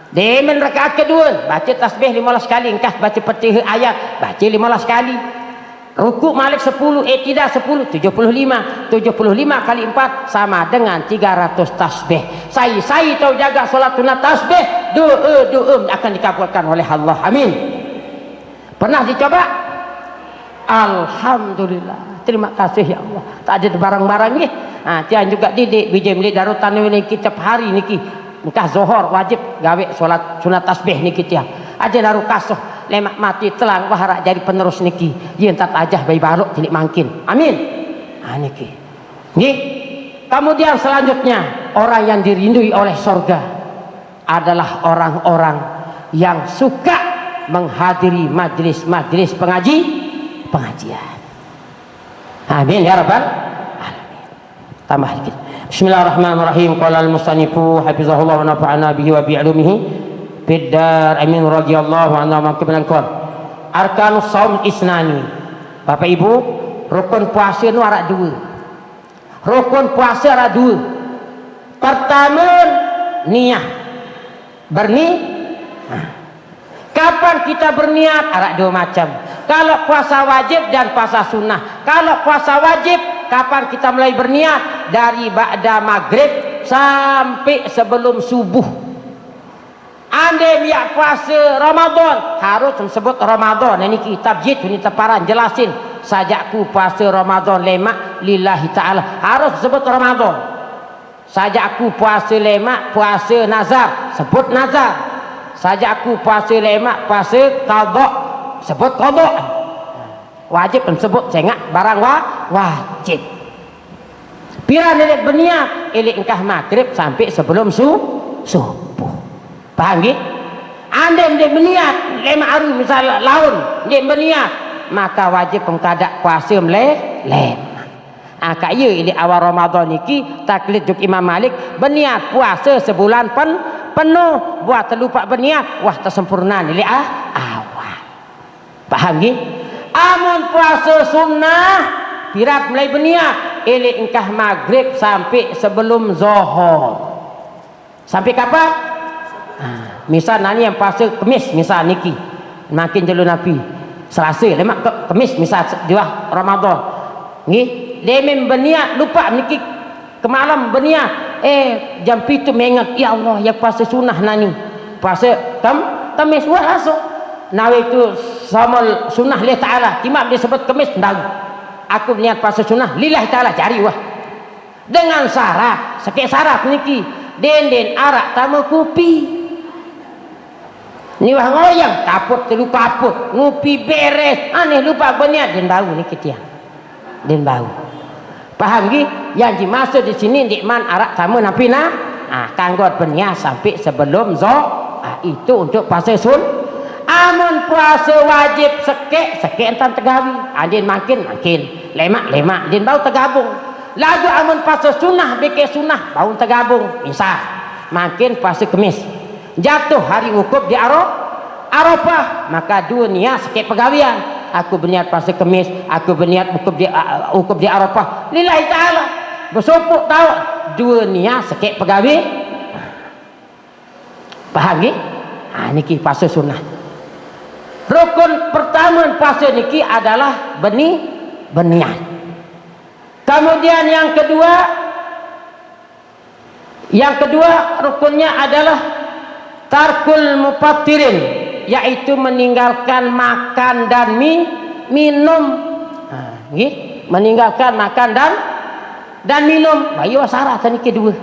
Demen rakaat kedua baca tasbih 15 kali, engkau baca Fatihah ayat baca 15 kali. Rukuk malik 10, iktidal 10, 75 kali 4 sama dengan 300 tasbih. Saya tahu jaga solat sunat tasbih, doa akan dikabulkan oleh Allah. Amin. Pernah dicoba? Alhamdulillah. Terima kasih ya Allah. Tak ada barang-barang ni. Tiang juga didik bijak milik darutan ini kita hari niki. Engkau zuhur wajib gawe solat sunat tasbih niki tiang. Aja naruh kasuh lemak mati telang wahara jadi penerus niki. Dia entat aja bayi baluk tilik mangkin. Amin. Niki. Nggih. Kemudian selanjutnya orang yang dirindui oleh surga adalah orang-orang yang suka menghadiri majlis-majlis pengajian. Amin ya rabbal alamin. Tambah dikit. Bismillahirrahmanirrahim. Qala al-musannifu hafizahullah wa nafa'ana bihi wa bi'ulumihi fid dar. Amin radhiyallahu anhu makiblan qol. Arkanus shaum isnani. Bapak Ibu, rukun puasa nu ada 2. Rukun puasa ada 2. Pertama niat. Kapan kita berniat? Ada 2 macam. Kalau puasa wajib dan puasa sunnah. Kalau puasa wajib, kapan kita mulai berniat? Dari ba'da maghrib sampai sebelum subuh. Anda biar puasa Ramadan harus disebut Ramadan. Ini kitab jid ini teparan jelasin. Sajakku puasa Ramadan lemak lillahi ta'ala harus disebut Ramadan. Sajakku puasa lemak puasa nazar sebut nazar. Sajakku puasa lemak puasa qadha sebut qadha. Wajib disebut cengak barang wajib. Pira nenek berniat elek engkah maghrib sampai sebelum subuh. Paham nggih? Anda berniat lema aru misal laun dia berniat maka wajib pengkadak puasa lem. Kaya ini awal Ramadan niki taklid juk Imam Malik berniat puasa sebulan penuh buat terlupa berniat wah tersempurna nilai awal. Paham nggih? Amun puasa sunnah pirat mulai berniat elek engkah maghrib sampai sebelum zuhur. Sampai kapan? Misal nani yang puasa Kemis misal niki makin jelu Nabi Selasa lemak Kemis misal di Ramadan nggih demen berniat lupa niki ke malam berniat jam 7 mengingat ya Allah ya puasa sunnah nani puasa Kemis wah langsung nawaitu samal sunnah lillahi ta'ala timam disebut Kemis ndagu aku niat puasa sunnah lillahi ta'ala cari wah dengan syarat sekek syarat niki den arak tamu kopi ni wah ngoyang kaput telu kaput ngopi beres aneh lupa berniat den bau niki tiang den bau paham nggih yang dimaksud di sini dikman arak tamu napi kanggo berniat sampai sebelum itu untuk puasa amun puasa wajib sekek entan tegawi andin makin lemak din bau tergabung lagu amun puasa sunnah beke sunnah bau tergabung misal makin puasa Kemis. Jatuh hari wukuf di Arafah, maka dua niat sikit pegawian. Aku berniat puasa Kemis, aku berniat wukuf di Arafah lillahi taala. Bersopuk tahu dua niat sikit pegawi. Paham ni? Niki puasa sunnah. Rukun pertama puasa niki adalah berniat. Kemudian yang kedua rukunnya adalah tarkul mufattirin, yaitu meninggalkan makan dan minum. Meninggalkan makan dan minum. Bayu syarat niki dua.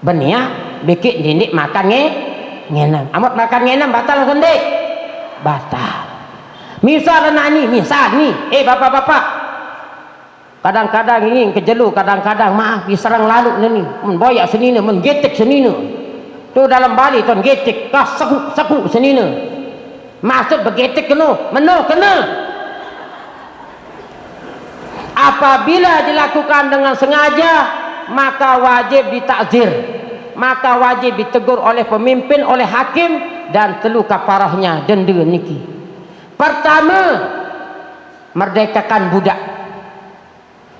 Berniat bikin dindik makan ngenam. Amat makan ngenam batal kendik. Batal. Misal ni, bapak-bapak. Kadang-kadang ini kejelu, kadang-kadang maaf diserang lalu ni memboyak senina, menggetik senina. Tu dalam Bali tuan getik, kah saku senina. Maksud bergetik kena, kena. Apabila dilakukan dengan sengaja, maka wajib ditakzir, maka wajib ditegur oleh pemimpin, oleh hakim, dan telu kafarahnya denda niki. Pertama, merdekakan budak.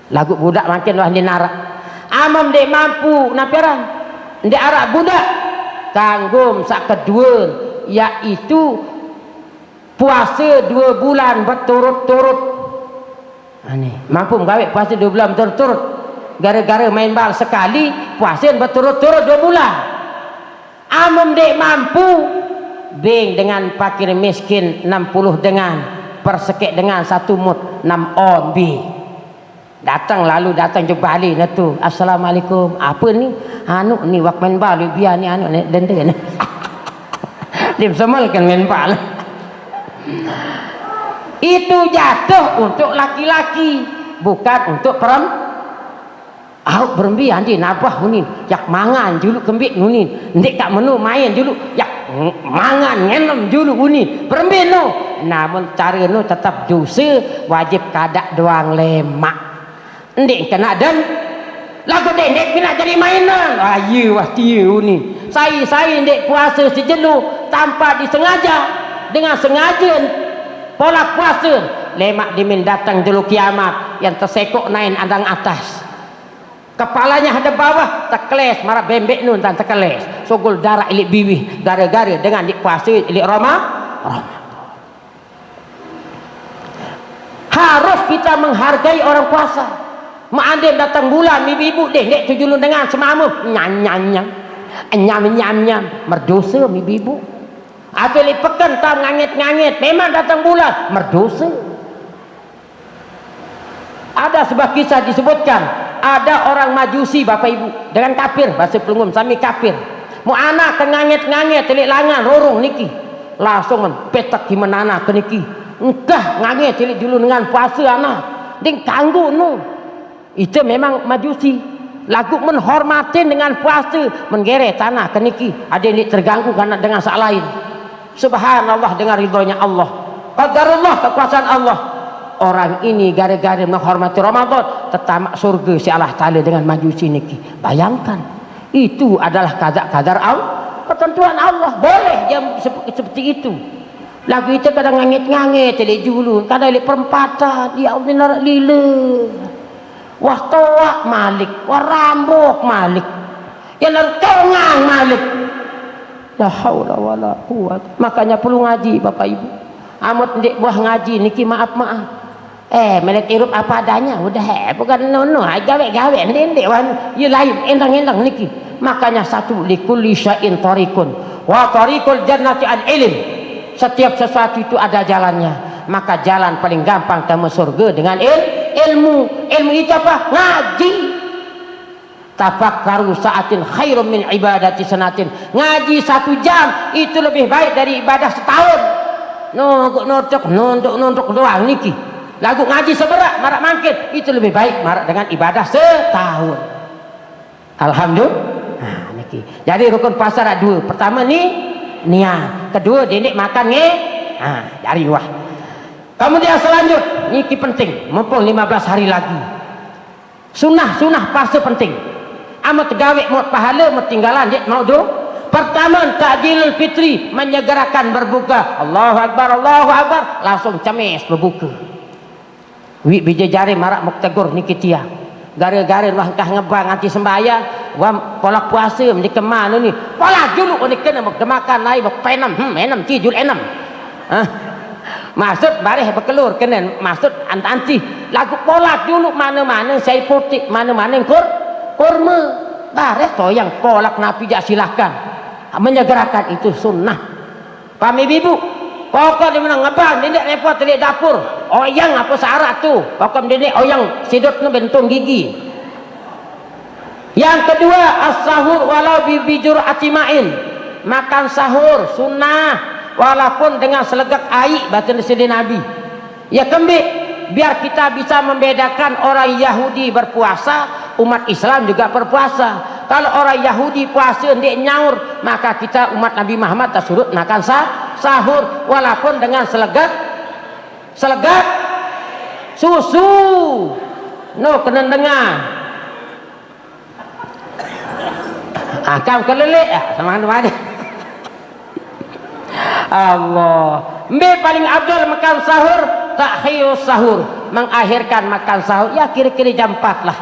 Lagu budak makin lah di narak. Amam dek mampu napiran dek arak budak. Kanggum sak kedua, yaitu puasa 2 bulan berturut-turut. Mampu menggawe puasa 2 bulan berturut-turut. Gara-gara main bal sekali, puasa berturut-turut 2 bulan. Amam dek mampu, bing dengan fakir miskin 60 dengan persekit dengan 1 mut 6 on bi. Datang je Bali tu. Assalamualaikum. Apa ni? Ni wak main bal biar ni denda ni. Dia semalkan main bal. Itu jatuh untuk laki-laki, bukan untuk perempuan. Berembi andi nabah ni. Yak mangan julu kembik ni. Ndik kat menu main julu. Yak mangan ngenem julu ni. Berembi no. Namun cara no tetap dosa, wajib kadak doang lemak. Ndik kena dan lagu dek kena jadi mainan. Ayu ni. Saya ndik puasa sejelu tanpa disengaja. Dengan sengaja pola puasa, lemak dimin datang dulu kiamat yang tersekok naik andang atas. Kepalanya ada bawah, terkeles marah bembek nun dan terkeles. Sogol darah ilik biwih gara-gara dengan dik puasa ilik Ramadan. Harus kita menghargai orang puasa. Ma'adim datang bulan ibu-ibu dek tujulun dengan semama nyam merdosa ibu-ibu. Atau pekan tam ngangit memang datang bulan merdosa. Ada sebuah kisah disebutkan, ada orang Majusi bapak ibu dengan kafir, bahasa pelungum sami kafir. Mu anak ngangit telik langan rorong niki. Langsung petak gimanana ke niki. Entah ngangit telik dulu dengan puasa anak. Ding kanggu no. Itu memang Majusi. Lagu menghormatin dengan puasa, menggeret tanah ke niki. Ada yang terganggu karena dengan sak lain. Subhanallah, dengan ridhonya Allah. Qadarullah, kekuasaan Allah. Orang ini gara-gara menghormati Ramadan tertamak surga si Allah Ta'ala dengan Majusi niki. Bayangkan, itu adalah kadar Allah, ketentuan Allah. Boleh dia seperti itu. Lagu itu kadang ngangit telik julun, kadang telik perempatan. Ya Allah lila. Wah toak malik, wah rambok malik, yang tongang malik. La haula wala quwwata. Makanya perlu ngaji bapak ibu. Amat ndek buah ngaji niki maaf. Melek irup apa adanya. Udah bukan no. Gawe ndek wan ye lain endang-endang niki. Makanya satu likulli syai'in tariqun wa tariqul jannati al ilm. Setiap sesuatu itu ada jalannya. Maka jalan paling gampang ke surga dengan ilmu. Ilmu itu apa? Ngaji. Tafakkaru sa'atin khairum min ibadati sanatin. Ngaji 1 jam itu lebih baik dari ibadah setahun. Nontok doang niki. Lagu ngaji seberak marak mangkit itu lebih baik marak dengan ibadah setahun. Alhamdulillah. Niki. Jadi rukun puasa ada 2. Pertama ni niat. Kedua dinik makan dari wah. Kemudian selanjut niki penting. Mumpung 15 hari lagi. Sunnah puasa penting. amat gawe mau pahala mau tinggalan dia mau do. Pertama takjilul fitri, menyegerakan berbuka. Allahu akbar, Allahu akbar, langsung cemes berbuka. Wi bija jari marak muktegur niki tia. Gara-gara wah kah ngebang anti sembahyang, wah pola puasa meni kemana ni? Pola dulu ni kena makan naik penam, enam tijul enam. Maksud bareh berkelur kena maksud anti lagu pola dulu mana-mana saya putih mana-mana kurma bareh toyang polak nabi jak silahkan. Menyegerakan itu sunnah. Paham ibu? Pokok dia menang ngabang, dia repot di dapur. Oyang apa syarat tu? Pokok dia oyang sidut nu bentung gigi. Yang kedua, as-sahur walau bijur atimain. Makan sahur sunnah walaupun dengan selegak air batin sini Nabi. Ya kembali biar kita bisa membedakan orang Yahudi berpuasa, umat Islam juga berpuasa. Kalau orang Yahudi puasa dia nyaur, maka kita umat Nabi Muhammad tak surut makan sahur walaupun dengan selegak susu. No kena dengar. Kau kelelek sama mana? Allah. Mbe paling abdul makan sahur, takhirus sahur, mengakhirkan makan sahur ya kira-kira jam 4 lah.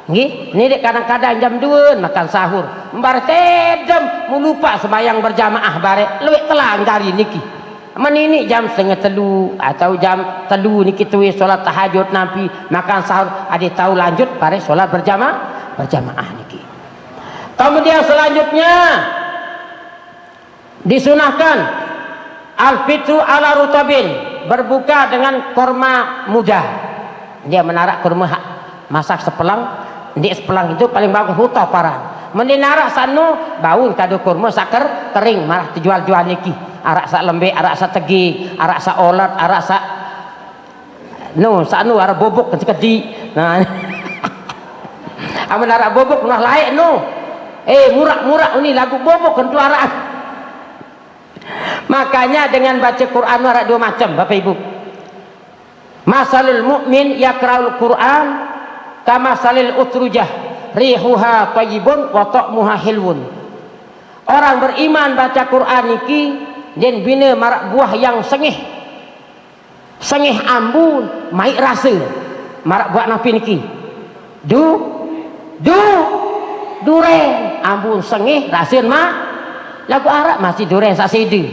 Nggih, ini dek kadang-kadang jam 2 makan sahur. Mbar tedem lupa sembahyang berjamaah bare lewek telang dari niki. Menini jam 2:30 atau jam 3 niki tuwe salat tahajud Nabi makan sahur ade tahu lanjut bare salat berjamaah niki. Kemudian selanjutnya disunahkan al-fitru ala rutabin, berbuka dengan kurma muda. Dia menarak kurma masak sepelang. Di sepelang itu paling bagus hutah paran. Meninarak sanu baun kado kurma saker kering marah dijual-jual niki. Arak sak lembek, arak sak tegi, arak sak olat, arak sak sanu arak bobok kedi. Nah. Amun arak bobok noh laik murah-murah ini lagu bobok kentu arak. Makanya dengan baca Quran ada 2 macam Bapak Ibu. Masalul mukmin yaqra'ul Quran kama salil utrujah rihuha thayyibun wa ta'muha hilwun. Orang beriman baca Quran niki dan bina marak buah yang sengih ambun mai rasa marak buah napi niki duren ambun sengih rasin lagu Arab masih duren sak sede.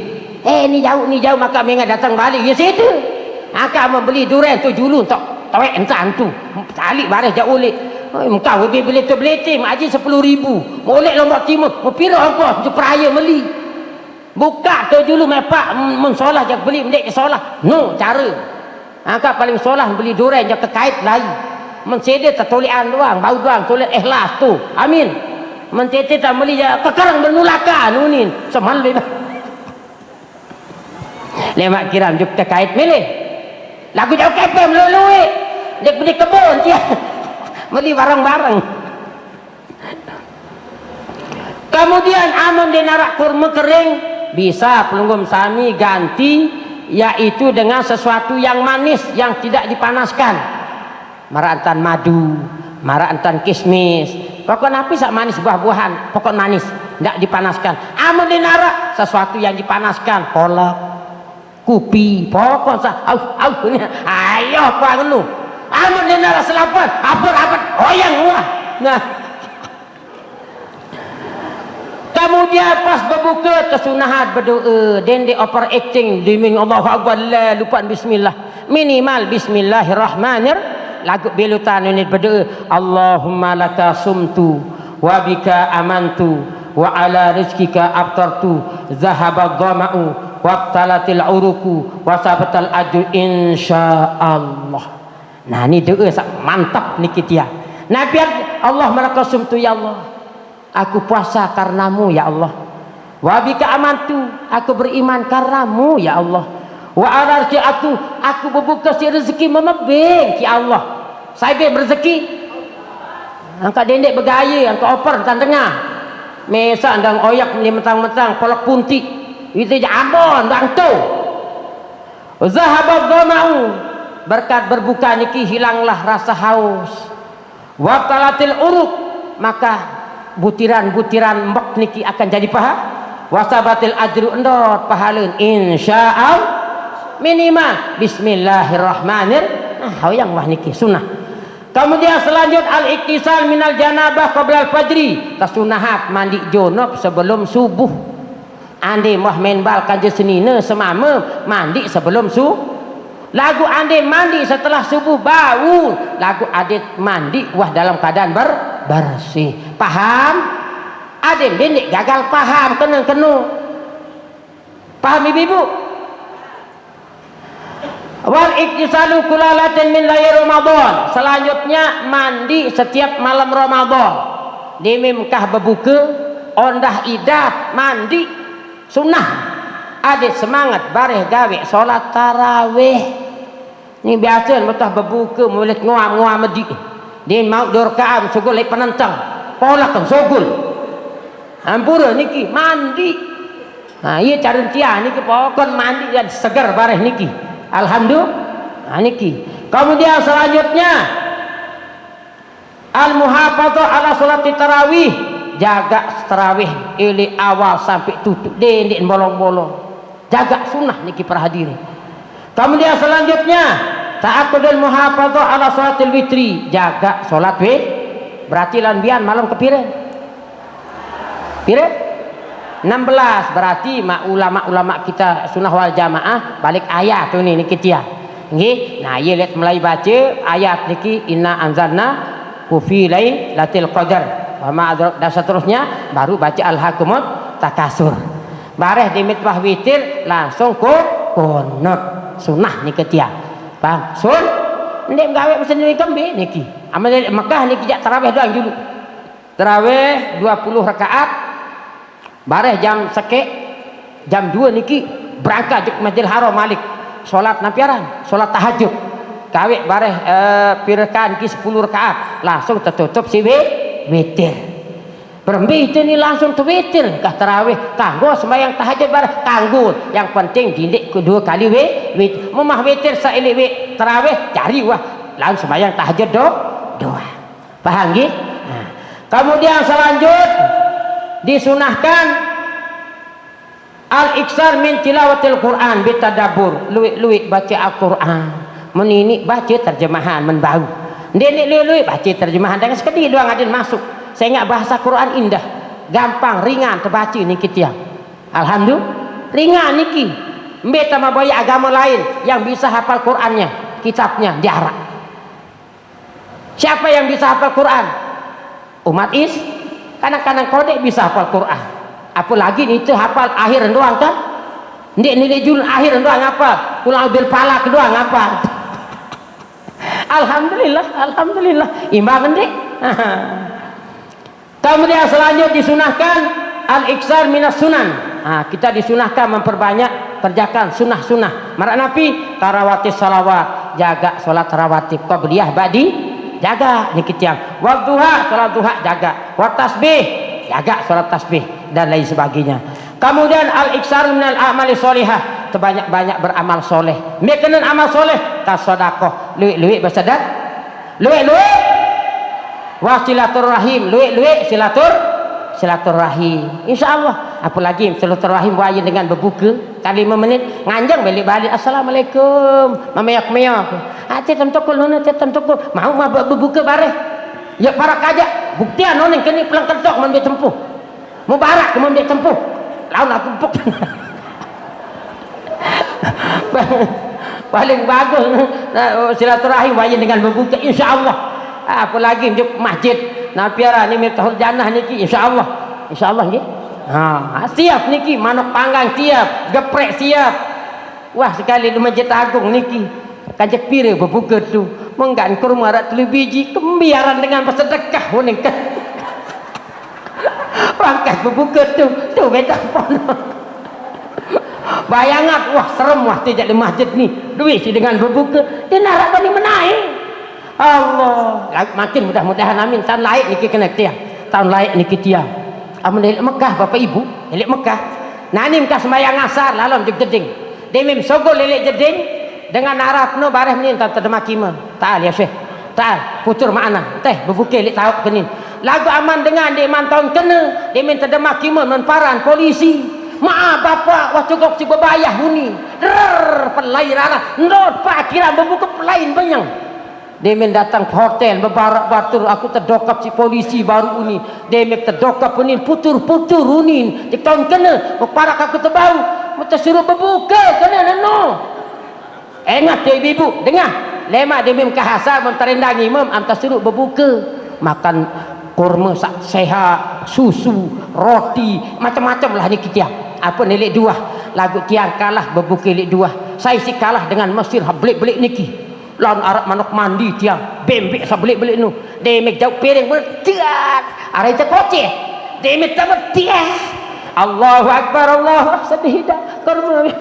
Ni jauh maka mengat datang balik ya sede. Akak membeli duren tu julu tok tawek entan tu tali bareh jauh ulik. Engkau beli tu belete maji 10.000. Molek Lombok Timur, mau pira apa je peraya meli. Buka tu julu mepak mun solah je beli mendek solah. No cara. Akak paling solah beli duren je kekait lain. Men sede tertulian doang, bau doang tulis ikhlas tu. Amin. Men tete tak beli je kekarang bernulaka nunin. Semal lemak. Lemak kiram juk terkait milih. Lagu jauh kepem lului. Dia beli kebun dia. Beli barang-barang. Kemudian amun dinarak kurma kering bisa pelunggum sami ganti yaitu dengan sesuatu yang manis yang tidak dipanaskan. Marantan madu, marantan kismis. Pokok napi sak manis buah-buahan, pokok manis tidak dipanaskan. Amun dinarak sesuatu yang dipanaskan, kolak, kopi, pokok ayo apa ngono. Amun dinarak selapan, apa oyang wah. Nah. Kemudian pas berbuka kesunahan berdoa dan di overacting diming Allahu akbar la lupa bismillah minimal bismillahirrahmanirrahim lagu belutan ini berdoa Allahumma laka sumtu wa bika amantu wa ala rizkika abtartu zahaba dhama'u wa talatil uruku wa sabatal ajru insyaallah. Nah ini doa mantap nih kita. Nabi Allah malaka sumtu ya Allah. Aku puasa karenamu ya Allah. Wa bika amantu, aku beriman karenamu ya Allah. Wa arja'atu, aku berbuka si rezeki memebeng ya Allah. Saya berzeki. Angkat dendek bergaya, angkat oper dan tengah. Mesak dan oyak ni mentang-mentang polak puntik. Itu je abon bang tu. Zahabad dhama'u, berkat berbuka niki hilanglah rasa haus. Wa talatil uruk, maka butiran-butiran mbok niki akan jadi pahala. Wasabatil ajru endot pahalun insyaallah minimal bismillahirrahmanirrahim. Hoyang wah niki sunnah. Kemudian selanjut al-iktisal minal janabah qabla al-fajri. Tasunahat mandi junub sebelum subuh. Ande mah main bal kanje senina semama mandi sebelum lagu ande mandi setelah subuh bau. Lagu ade mandi wah dalam keadaan bersih. Paham? Ade benik gagal paham kena. Paham ibu-ibu? Wal iktisalu kulalatin min layar Ramadan. Selanjutnya mandi setiap malam Ramadan. Dimimkah berbuka, ondah idah mandi sunnah. Ada semangat bareh gawe solat tarawih. Ini biasa betah berbuka mulai nguam medi. Dia mau dorkaan sugul lek penentang. Pola kan sugul. Ampura niki mandi. Nah, iya cara tia niki pokon mandi dan segar bareh niki. Alhamdulillah niki. Kemudian selanjutnya al-muhafadzah ala salat tarawih, jaga tarawih ili awal sampai tutup dendik bolong-bolong, jaga sunnah niki para hadirin. Kemudian selanjutnya ta'aqqudul muhafadzah ala salatil witri, jaga salat berarti lanbian malam kepiren 16 berarti ulama-ulama kita sunnah wal jamaah balik ayat tu ni kita nggih. Nah ye lihat mulai baca ayat niki inna anzalna fi lailatul qadar dan seterusnya baru baca al-hakumut takasur bareh di mitbah witir langsung kunut sunnah niki dia paham sun ndek gawe pesen ni kembe niki amal Mekah niki jak tarawih doang dulu tarawih 20 rakaat bareh jam jam 2 niki berangkat ke Masjidil Haram Malik salat napiaran salat tahajud kawe bareh pirakan ki 10 rakaat langsung tertutup si witir berembi itu ni langsung witir kah tarawih kanggo sembahyang tahajud bareh kanggo yang penting dindik kedua kali witir memah witir saili tarawih cari wah langsung sembahyang tahajud doa paham nggih. Nah, kemudian selanjut disunahkan al-iksar min tilawatil Quran bitadabbur luwih baca Al-Quran menini baca terjemahan menbau ndek luwih baca terjemahan dengan sekedi doang ada masuk saya ingat bahasa Quran indah gampang ringan terbaca niki tiang alhamdulillah ringan niki mbe sama boya agama lain yang bisa hafal Qurannya kitabnya jarak siapa yang bisa hafal Quran umat kadang-kadang kodek bisa hafal Quran apalagi itu hafal akhir doang kan ndek nilai jul akhir doang apa ulang bil falak doang apa alhamdulillah imbang ndek. Kemudian selanjutnya disunahkan al-iksar minas sunan. Kita disunahkan memperbanyak kerjakan sunnah marak nabi tarawatis salawat jaga salat rawatib qabliyah ba'di jaga niki tiang wa duha salat duha jaga wa tasbih jaga salat tasbih dan lain sebagainya. Kemudian al-iksar minal amali sholihah terbanyak-banyak beramal soleh mekanan amal soleh tasedekah luwih bersedekah luwih wa silaturahim luwih silaturahim insyaallah apalagi silaturahim wae dengan berbuka kali 5 menit nganjang balik assalamualaikum mameyak ate tentukul nona tentukul mau berbuka bareh ya para kajak buktian nona kini pelang kentok mun tempuh mubarak mun tempuh lawan aku puk paling bagus silaturahim wae dengan berbuka insyaallah apalagi di masjid napiara ni mitahul jannah niki insyaallah nggih. Siap niki manuk panggang siap geprek siap wah sekali di masjid agung niki kajak pire berbuka tu menggan kurma rak 3 biji kembiaran dengan bersedekah ning pangkat berbuka tu beda pon bayangat wah serem wah tidak di masjid ni duit dengan berbuka dia narak bani menaik Allah makin mudah-mudahan amin tahun lain niki kena tiang tahun lain niki tiang amun dari Mekah Bapak Ibu dari Mekah nani Mekah sembahyang asar lalu jeding demim sogol lelek jeding dengan Arab no bareh menin tante demakima ta'al ya syekh ta'al putur ma'ana teh berbuka lek tahu kenin lagu aman dengan dia mantau kena dia minta demakiman menparan polisi maaf bapak waktu kau si bebayah huni pelai rara ndot pak kira membuka pelain banyak dia datang ke hotel bebarak batur aku terdokap si polisi baru ini dia terdokap ini putur-putur unin cik tahun kena parak aku terbau minta suruh berbuka kena no ingat dia ibu dengar lemak dia kahasa menterendangi antar suruh berbuka makan kurma sehat susu roti macam-macam lah ni kita apa nelik dua lagu tiang kalah berbuka nelik dua saya si kalah dengan Mesir belik-belik niki lawan Arab manok mandi tiang bembek sa belik-belik nu demek jauh piring bertiak arah itu koceh demek tak bertiak Allahu Akbar Allahu sedih dah kurma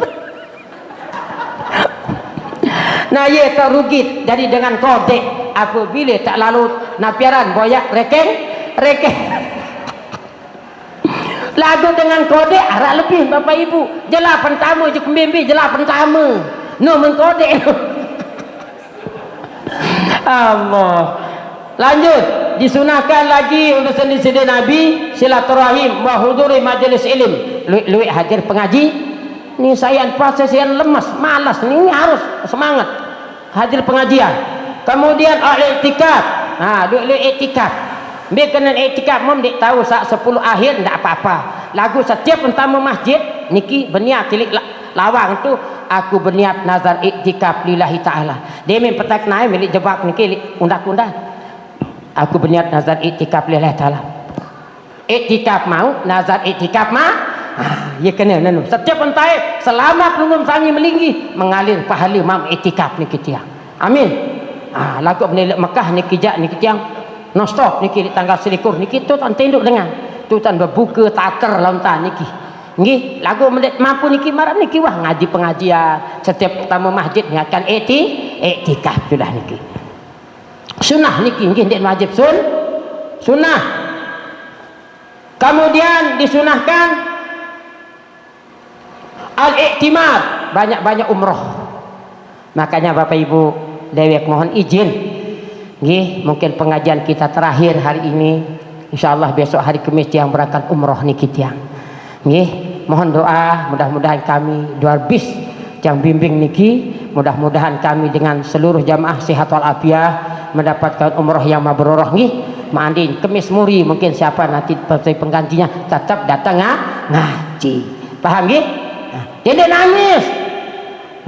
nah ye terugit jadi dengan kode apabila tak lalu napiaran boyak rekeng lagu dengan kode arak lebih bapak ibu jelah pentama je kembimbi jelah pentama no mengkode Allah lanjut disunahkan lagi untuk sendi-sendi Nabi silaturahim wa huduri majelis ilm luik hadir pengaji ni saya puasa saya lemas malas ni harus semangat hadir pengajian kemudian i'tikaf duk i'tikaf dia kena i'tikaf dik tahu saat 10 akhir ndak apa-apa lagu setiap pertama masjid niki berniat tilik lawang tu aku berniat nazar i'tikaf lillahi ta'ala dia main petak naik milik jebak niki undak-undak aku berniat nazar i'tikaf lillahi ta'ala i'tikaf mau nazar i'tikaf ya kena nanu setiap pentai selama pelungum sangi melinggi mengalir pahala mam i'tikaf ni kita amin lagu menelak Mekah ni kijak ni kita non stop ni di tanggal selikur ni kita tan tenduk dengan tu tan berbuka taker lontan niki nggih lagu mendet mampu niki marap niki wah ngaji pengajian setiap pertama masjid ni akan i'tikaf sudah niki sunnah niki nggih ndak wajib sunnah kemudian disunahkan al-i'timar banyak-banyak umroh makanya Bapak Ibu dewek mohon izin nggih mungkin pengajian kita terakhir hari ini insyaallah besok hari Kamis yang berangkat umroh niki tiang nggih mohon doa mudah-mudahan kami doa bis yang bimbing niki mudah-mudahan kami dengan seluruh jamaah sehat walafiat mendapatkan umroh yang mabrurah nggih mandin Kamis muri mungkin siapa nanti penggantinya tetap datang ngaji paham nggih tidak nangis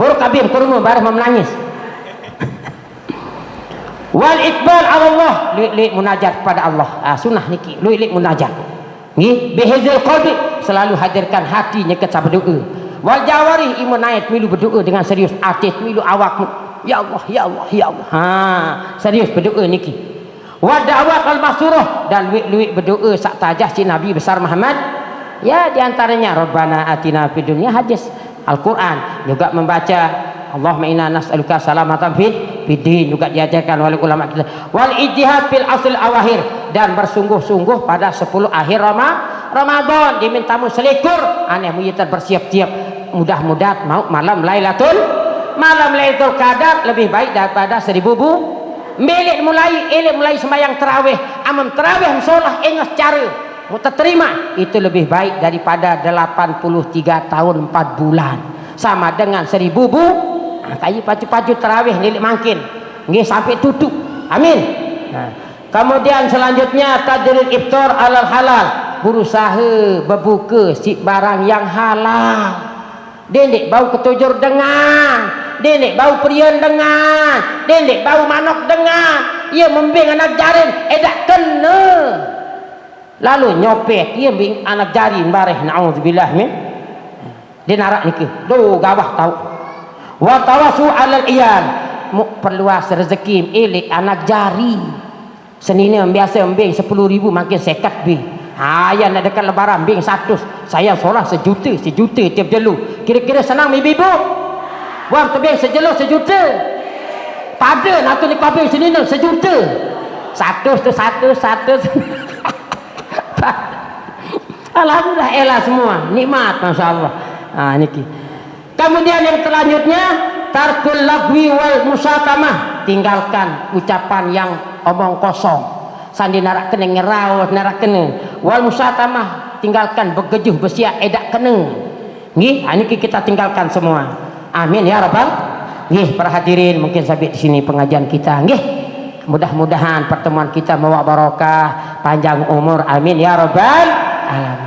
baru kabir kurma baru menangis wal iqbal ala Allah li munajat pada Allah sunnah niki li munajat nggih bihizil qalbi selalu hadirkan hati nyeket sa berdoa wal jawari iman naik milu berdoa dengan serius atit milu awak ya Allah ya Allah ya Allah serius berdoa niki wa da'wat al masurah dan li berdoa sak tajah si Nabi besar Muhammad ya diantaranya Rabbana atina fid dunya hadis Al-Quran juga membaca Allahumma inna nas'aluka salamatan fid din juga diajarkan oleh ulama kita wal ijtihad fil asl awakhir dan bersungguh-sungguh pada 10 akhir Ramadan dimintamu selikur aneh muyitan bersiap-siap mudah-mudahan mau malam Lailatul Qadar lebih baik daripada 1000 milik mulai sembahyang tarawih amam tarawih sholat ingat cara muta terima itu lebih baik daripada 83 tahun 4 bulan sama dengan 1000 kayu pacu-pacu tarawih nilik mangkin nggih sampai tutup amin kemudian selanjutnya tajrid iftar alal halal berusaha berbuka si barang yang halal dendek bau ketujur dengan dendek bau perian dengan dendek bau manok dengan ia membing anak jarin edak kena lalu nyopet dia bing anak jari bareh naudzubillah min dia narak niki do gawah tahu wa tawasu alal iyal perluas rezeki ilik anak jari senina biasa ambing 10.000 makin sekat bi yang nak dekat lebaran ambing 100 saya solah sejuta tiap jelu kira-kira senang ibu-ibu wang tebing sejelu sejuta pada nak tu ni kabel senina sejuta 100 tu 100 alhamdulillah elah semua nikmat masyaallah niki kemudian yang selanjutnya tarkul lagwi wal musatamah tinggalkan ucapan yang omong kosong sandi narak kene ngerau narak kene wal musatamah tinggalkan begejuh besia edak kene nggih ini kita tinggalkan semua amin ya rabbal nggih para hadirin mungkin sampai di sini pengajian kita nggih mudah-mudahan pertemuan kita membawa barokah panjang umur amin ya rabbal alamin.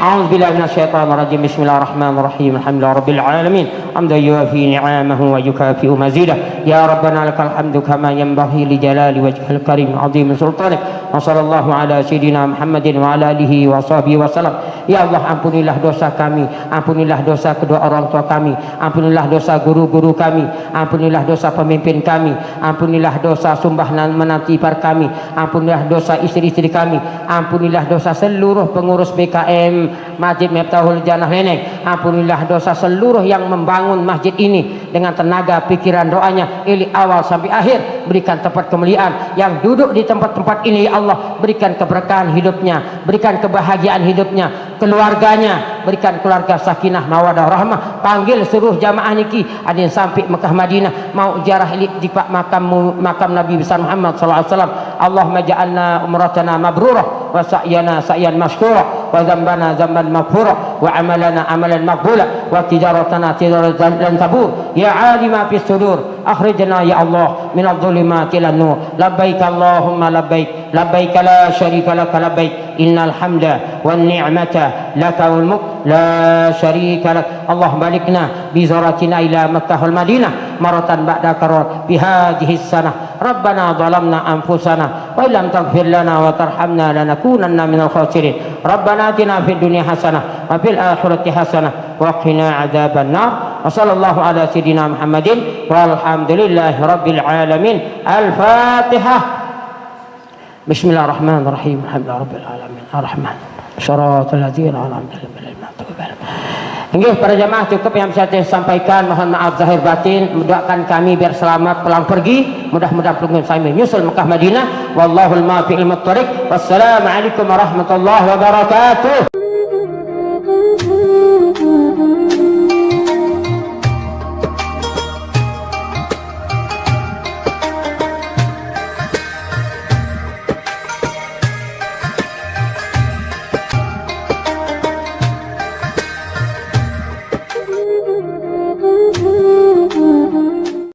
أعوذ بالله من الشيطان الرجيم بسم الله الرحمن الرحيم الحمد لله رب العالمين حمدا يوافي نعمه ويكافئ مزيده يا ربنا لك الحمد كما ينبغي لجلال وجهك الكريم عظيم سلطانك وصلى الله على سيدنا محمد وعلى آله وصحبه وسلم. Ya Allah, ampunilah dosa kami, ampunilah dosa kedua orang tua kami, ampunilah dosa guru-guru kami, ampunilah dosa pemimpin kami, ampunilah dosa sumbah menanti par kami, ampunilah dosa istri-istri kami, ampunilah dosa seluruh pengurus BKM Masjid Miftahul Jannah Neneng, ampunilah dosa seluruh yang membangun masjid ini dengan tenaga, pikiran, doanya dari awal sampai akhir. Berikan tempat kemuliaan yang duduk di tempat-tempat ini, ya Allah, berikan keberkahan hidupnya, berikan kebahagiaan hidupnya, keluarganya, berikan keluarga sakinah mawadah rahmah. Panggil seluruh jamaah niki ada yang sampai Mekah Madinah mau ziarah di makam Nabi besar Muhammad sallallahu alaihi wasallam. Allahumma ja'alna umratana mabrurah wa sa'yana sa'yan mashkura wa dzambana dzamban maghfura wa amalana amalan maqbula wa tijaratana tijaratan lan tabur ya alima fis sudur akhrijna ya Allah min adh-dhulumati ilan nur labbaik Allahumma labbaik labbaik la syarika lak labbaik innal hamda wan ni'mata laka wal mulk la syarika lak. Allah balikna bi zaratina ila Makkah wal Madinah maratan ba'da karat bi hadhihi sanah rabbana zalamna anfusana wa illam taghfir lana wa tarhamna lanakunanna minal khasirin rabbana atina fid dunya hasanah wa fil akhirati hasanah wa qina adzaban nar wa sallallahu ala sayidina Muhammadin walhamdulillahi rabbil alamin. Al-Fatihah. Bismillahirrahmanirrahim. Alhamdulillahi rabbil alamin arrahman syaratal ladzina an'amta alaihim. Nggih, para jamaah cukup yang bisa saya sampaikan. Mohon maaf zahir batin. Mendoakan kami biar selamat pulang pergi. Mudah-mudahan pelungun saya menyusul Mekah Madinah. Wallahul muwaffiq lil muttariq. Wassalamualaikum warahmatullahi wabarakatuh.